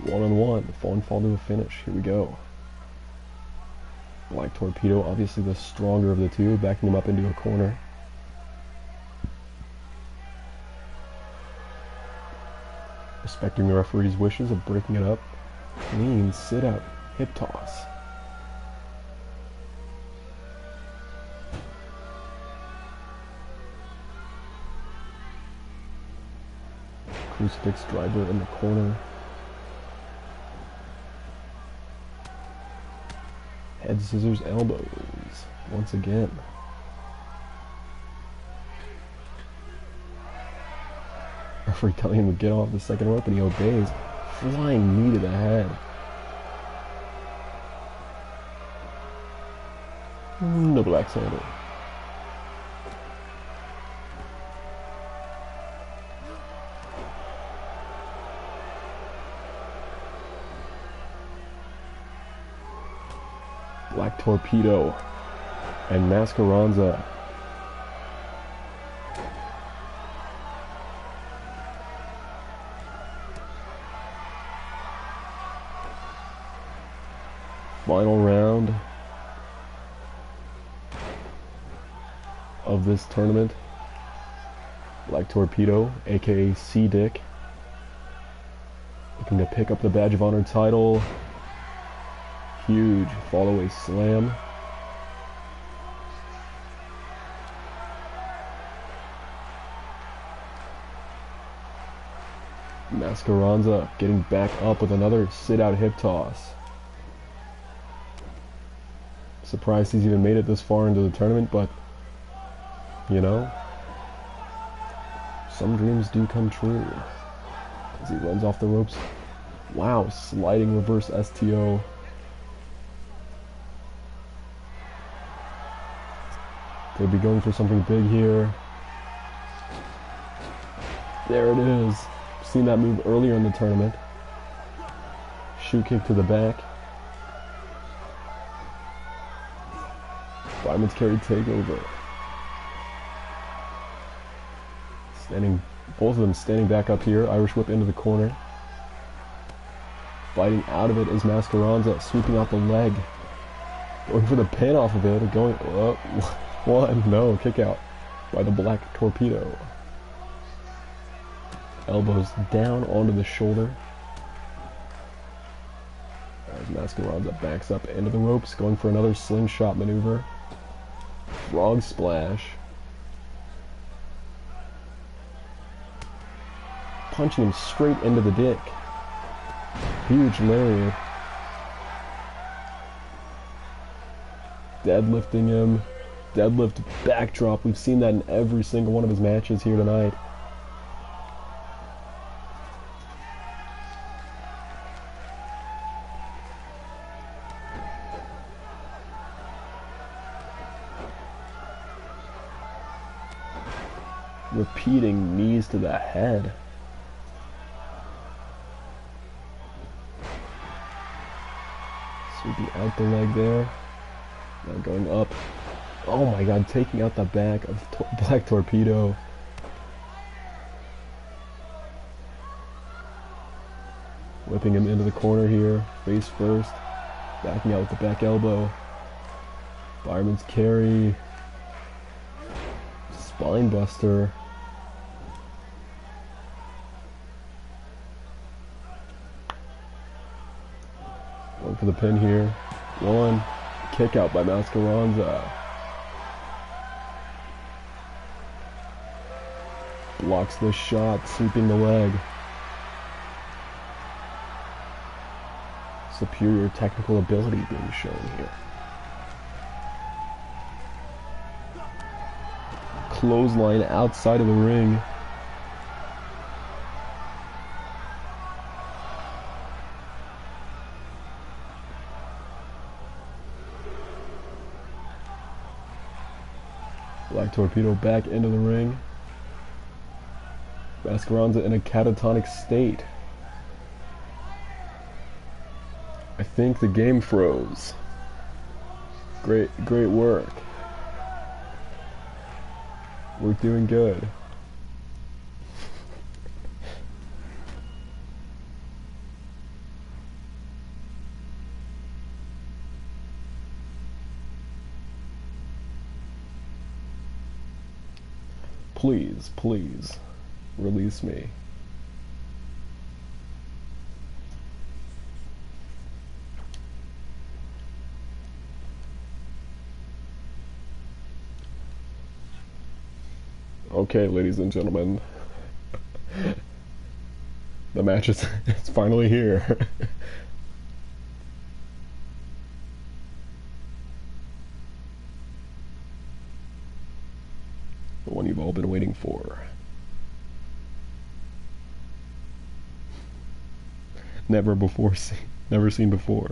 1-on-1, fall to a finish. Here we go. Black Torpedo, obviously the stronger of the two, backing him up into a corner. Respecting the referee's wishes of breaking it up. Clean sit up, hip toss. Crucifix driver in the corner. Head scissors elbows once again. Referee telling him to get off the second rope and he obeys. Flying knee to the head. No black handle. Black Torpedo, and Mascaranza. Final round of this tournament. Black Torpedo, aka C-Dick, looking to pick up the Badge of Honor title. Huge fall-away slam. Mascaranza getting back up with another sit-out hip toss. Surprised he's even made it this far into the tournament, but you know, some dreams do come true. As he runs off the ropes. Wow, sliding reverse STO. Could be going for something big here. There it is. Seen that move earlier in the tournament. Shoe kick to the back. Fireman's carry takeover. Both of them standing back up here. Irish whip into the corner. Fighting out of it is Mascaranza, sweeping out the leg. Going for the pin off of it. Going, no, kick out by the Black Torpedo. Elbows down onto the shoulder. As Mascaranza backs up into the ropes, going for another slingshot maneuver. Frog splash. Punching him straight into the dick. Huge lariat. Deadlifting him. Deadlift backdrop. We've seen that in every single one of his matches here tonight. Repeating knees to the head. Sweeping out the leg there. Now going up. Oh my god, taking out the back of Black Torpedo. Whipping him into the corner here. Face first. Backing out with the back elbow. Fireman's carry. Spine buster. Going for the pin here. One. Kick out by Mascaranza. Blocks the shot, sweeping the leg. Superior technical ability being shown here. Clothesline outside of the ring. Black Torpedo back into the ring. Mascaranza in a catatonic state. I think the game froze. Great work. We're doing good. Please, please, release me. Okay, ladies and gentlemen, the match is it's finally here. The one you've all been waiting for. Never seen before.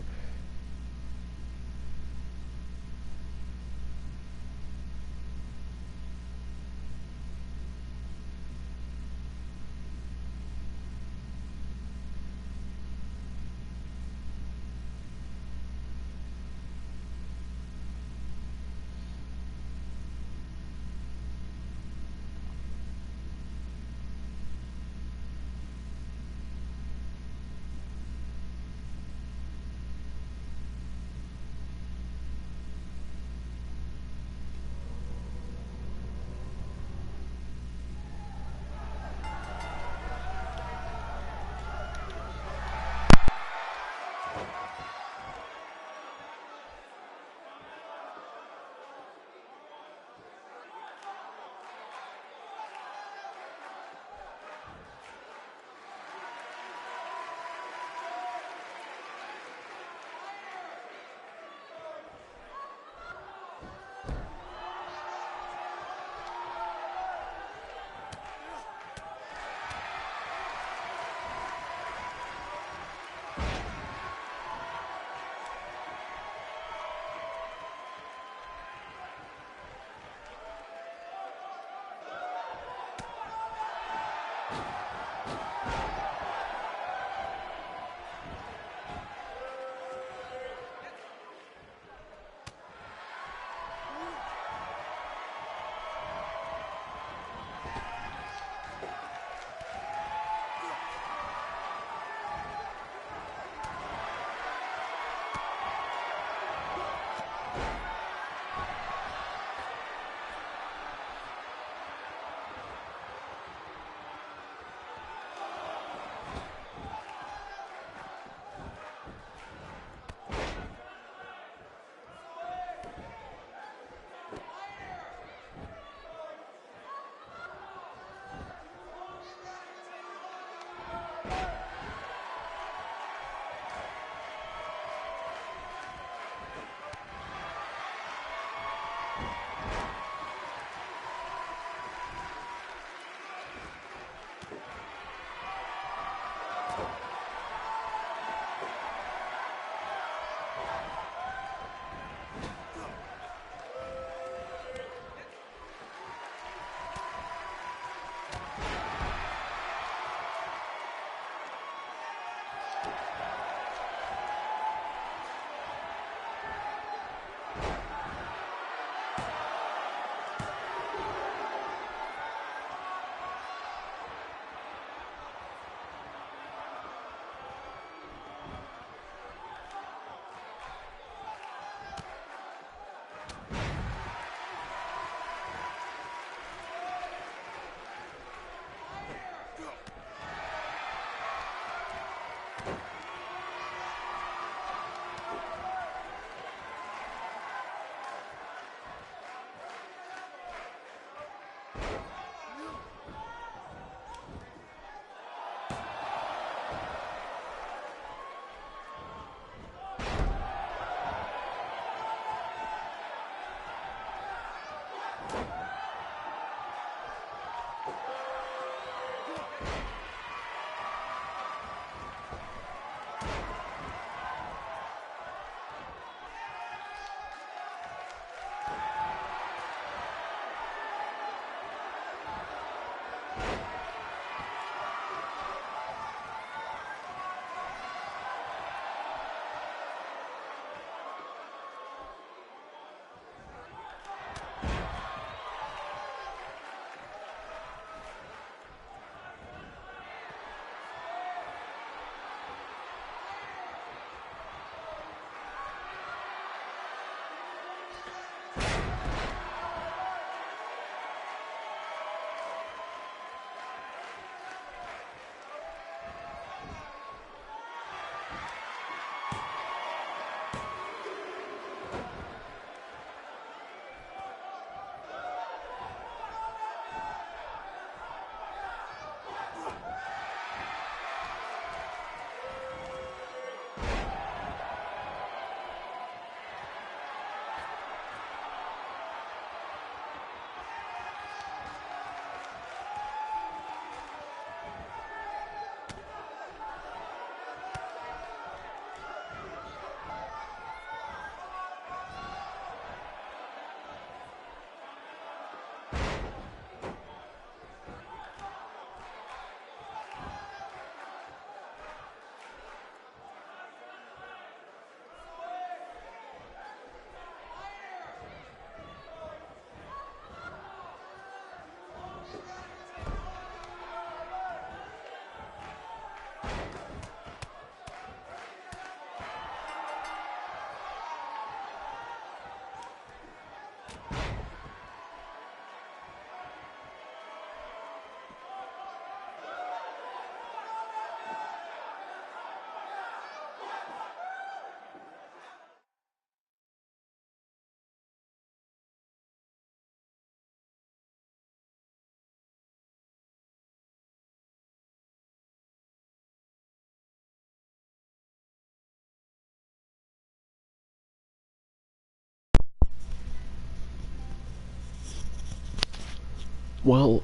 Well,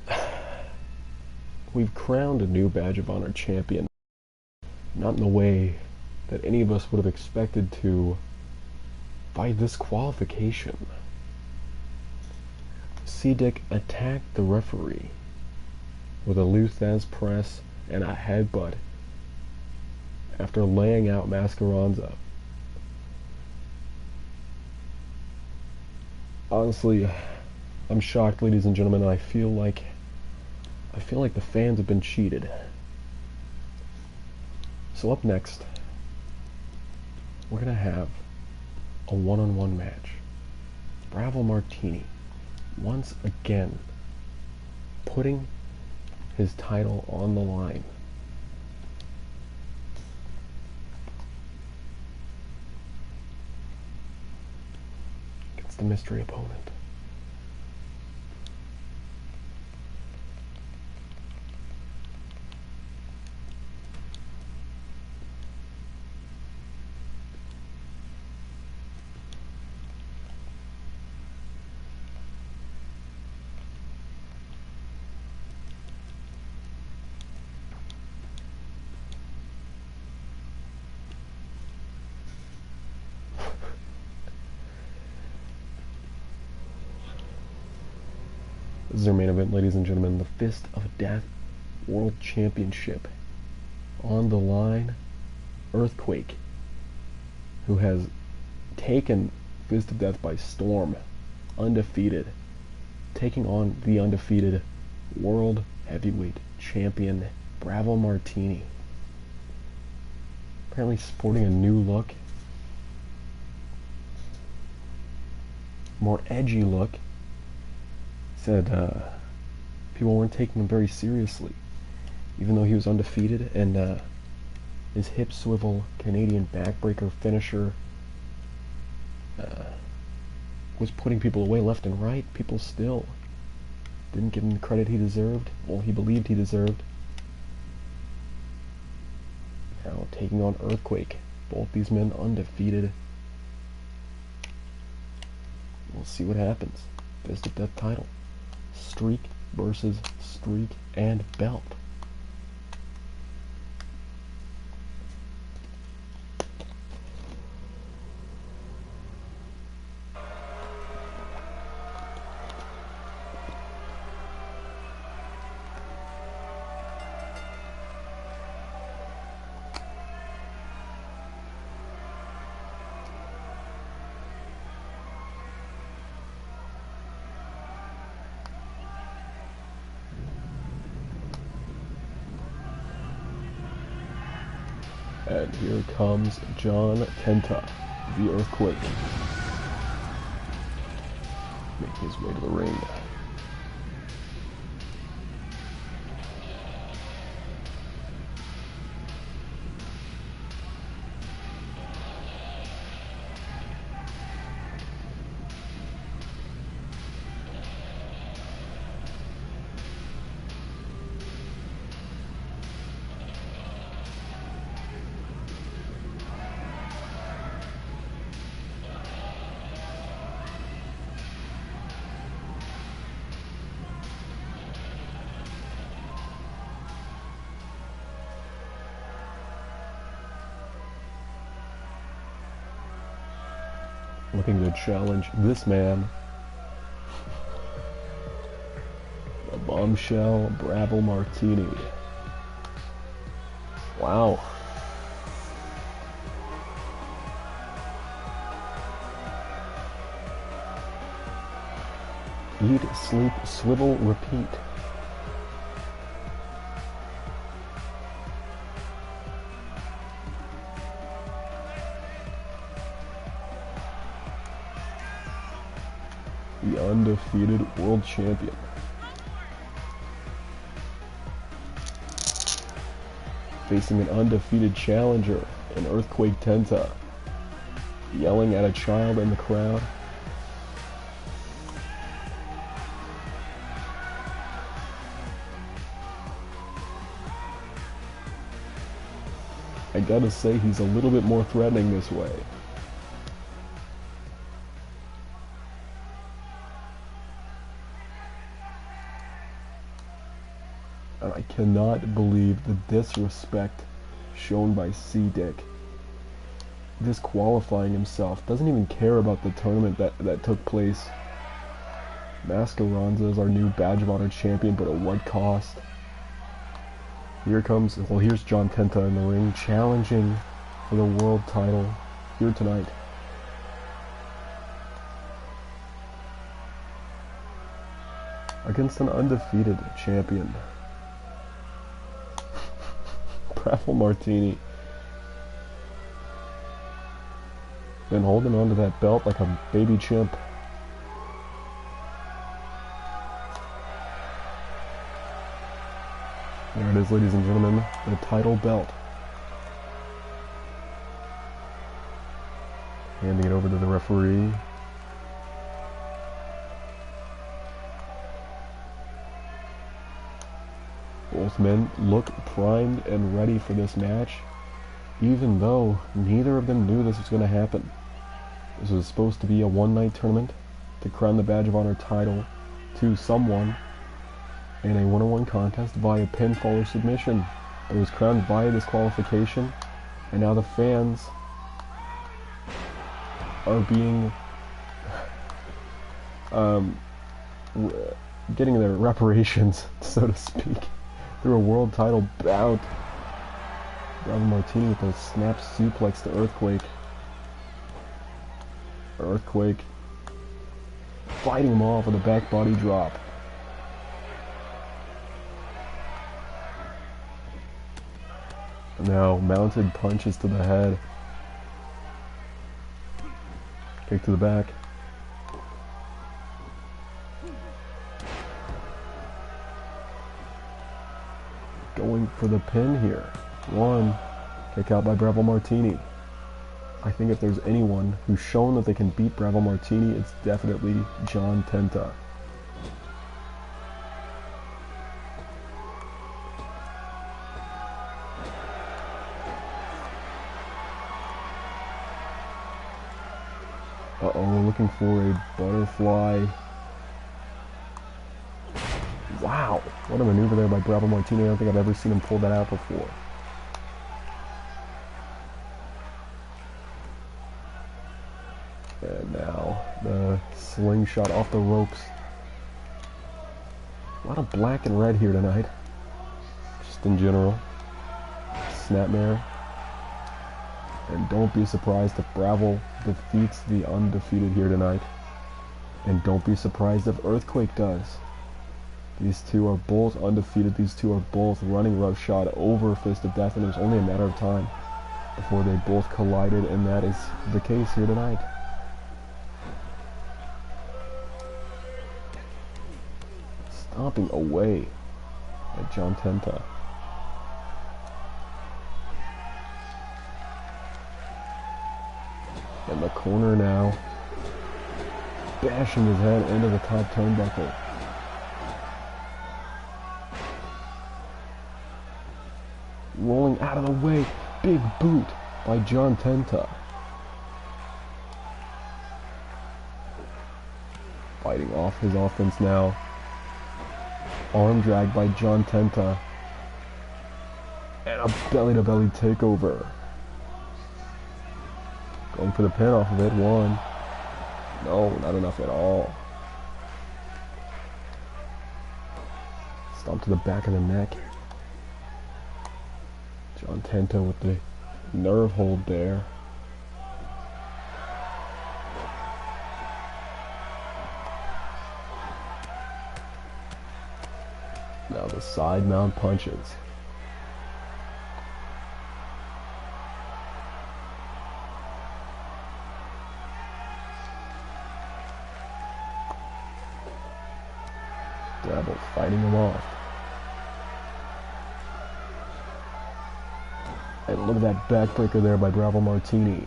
we've crowned a new Badge of Honor champion. Not in the way that any of us would have expected to by this qualification. Cedic attacked the referee with a Luthez press and a headbutt after laying out Mascaranza. Honestly, I'm shocked, ladies and gentlemen. I feel like the fans have been cheated. So up next, we're gonna have a one-on-one match. Bravo Martini, once again, putting his title on the line. Against the mystery opponent. This is our main event, ladies and gentlemen. The Fist of Death World Championship. On the line, Earthquake, who has taken Fist of Death by storm. Undefeated. Taking on the undefeated World Heavyweight Champion, Bravo Martini. Apparently sporting a new look. More edgy look. Said people weren't taking him very seriously, even though he was undefeated, and his hip swivel Canadian backbreaker finisher was putting people away left and right. People still didn't give him the credit he deserved. Well, he believed he deserved. Now taking on Earthquake. Both these men undefeated. We'll see what happens. Fist of Death title. Streak versus streak and belt. And here comes John Tenta, the Earthquake, making his way to the ring. Looking to challenge this man, the bombshell Bravo Martini. Wow. Eat, sleep, swivel, repeat. The undefeated world champion. Facing an undefeated challenger in Earthquake Tenta. Yelling at a child in the crowd. I gotta say, he's a little bit more threatening this way. I cannot believe the disrespect shown by C-Dick. Disqualifying himself. Doesn't even care about the tournament that took place. Mascaranza is our new Badge of Honor champion, but at what cost? Here's John Tenta in the ring, challenging for the world title here tonight. Against an undefeated champion. Bravo Martini. Been holding onto that belt like a baby chimp. There it is, ladies and gentlemen, the title belt. Handing it over to the referee. Both men look primed and ready for this match, even though neither of them knew this was going to happen. This was supposed to be a one-night tournament to crown the Badge of Honor title to someone in a one-on-one contest via pinfall or submission. It was crowned via disqualification, and now the fans are being getting their reparations, so to speak, through a world title bout. Bravo Martini with a snap suplex to Earthquake. Earthquake. Fighting him off with a back body drop. Now, mounted punches to the head. Kick to the back. Going for the pin here. One. Kick out by Bravo Martini. I think if there's anyone who's shown that they can beat Bravo Martini, it's definitely John Tenta. Uh-oh, looking for a butterfly. Wow, what a maneuver there by Bravo Martini. I don't think I've ever seen him pull that out before. And now, the slingshot off the ropes. A lot of black and red here tonight. Just in general. Snapmare. And don't be surprised if Bravo defeats the undefeated here tonight. And don't be surprised if Earthquake does. These two are both undefeated. These two are both running roughshod over Fist of Death, and it was only a matter of time before they both collided, and that is the case here tonight. Stomping away at John Tenta. In the corner now, bashing his head into the top turnbuckle. Rolling out of the way, big boot by John Tenta. Fighting off his offense now. Arm drag by John Tenta. And a belly-to-belly takeover. Going for the pin off of it. One. No, not enough at all. Stomp to the back of the neck. John Tenta with the nerve hold there. Now the side mount punches. Devil fighting him off. And look at that backbreaker there by Bravo Martini.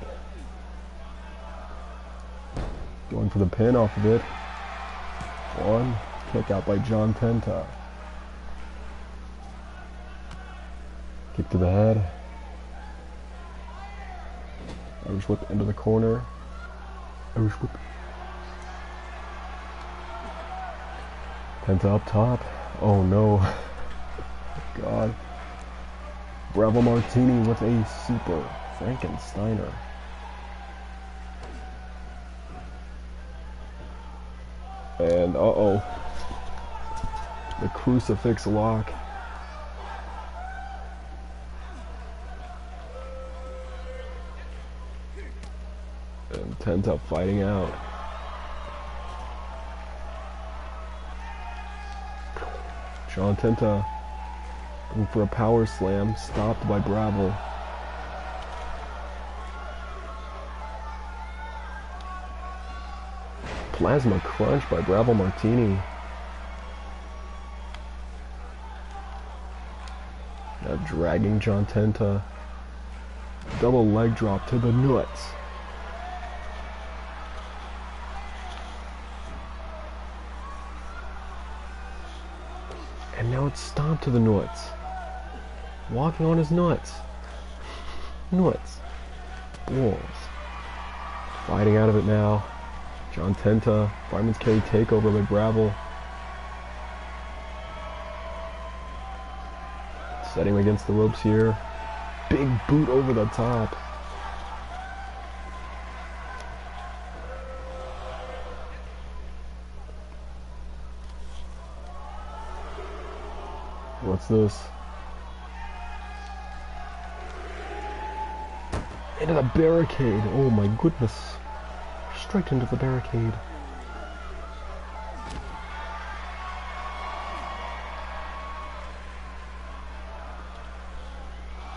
Going for the pin off of it. One. Kick out by John Tenta. Kick to the head. Irish whip into the corner. Irish whip. Tenta up top. Oh no. God. Bravo Martini with a super Frankensteiner. And uh-oh. The crucifix lock. And Tenta fighting out. John Tenta going for a power slam, stopped by Bravo. Plasma crunch by Bravo Martini. Now dragging John Tenta. Double leg drop to the nuts. And now it's stomped to the nuts. Walking on his nuts. Nuts. Balls. Fighting out of it now. John Tenta. Fireman's carry takeover by Bravo. Setting him against the ropes here. Big boot over the top. What's this? Into the barricade. Oh my goodness. straight into the barricade.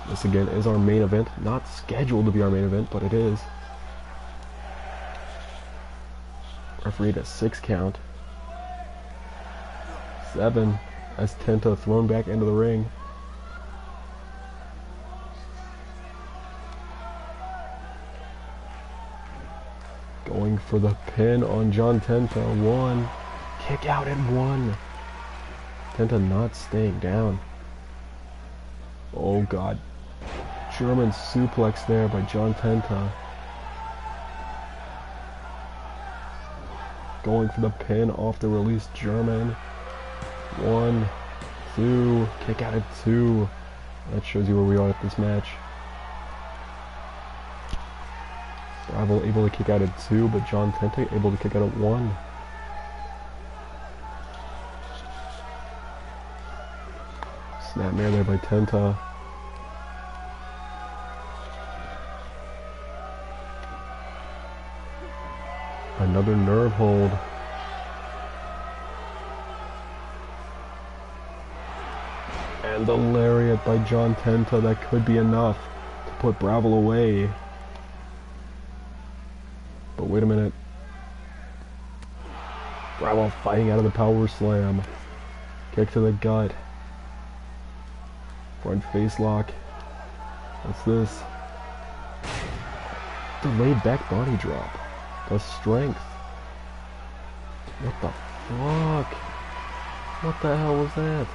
This again is our main event. Not scheduled to be our main event, but it is. Referee a 6 count. 7 as Tenta thrown back into the ring. Going for the pin on John Tenta. 1. Kick out at 1. Tenta not staying down. Oh god. German suplex there by John Tenta. Going for the pin off the release, German. 1, 2, kick out at 2. That shows you where we are at this match. Bravo able to kick out at 2, but John Tenta able to kick out at 1. Snapmare there by Tenta. Another nerve hold. And the lariat by John Tenta. That could be enough to put Bravo away. But wait a minute. Bravo fighting out of the power slam. Kick to the gut. Front face lock. What's this? Delayed back body drop. The strength. What the fuck? What the hell was that?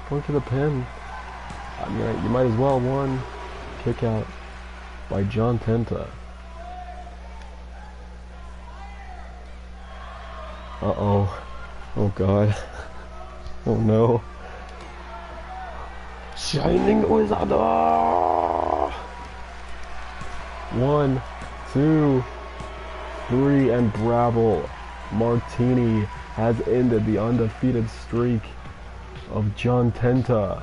Going to the pin. I mean, you might as well. 1. Kick out by John Tenta. Uh-oh. Oh god. Oh no. Shining Wizard! 1, 2, 3, and Bravo Martini has ended the undefeated streak of John Tenta.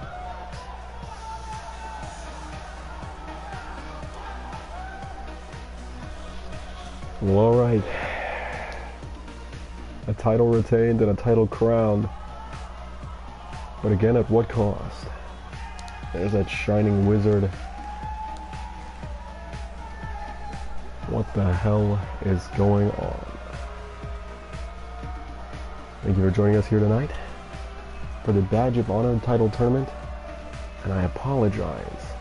Well, alright. A title retained and a title crowned. But again, at what cost? There's that shining wizard. What the hell is going on? Thank you for joining us here tonight for the Badge of Honor title tournament, and I apologize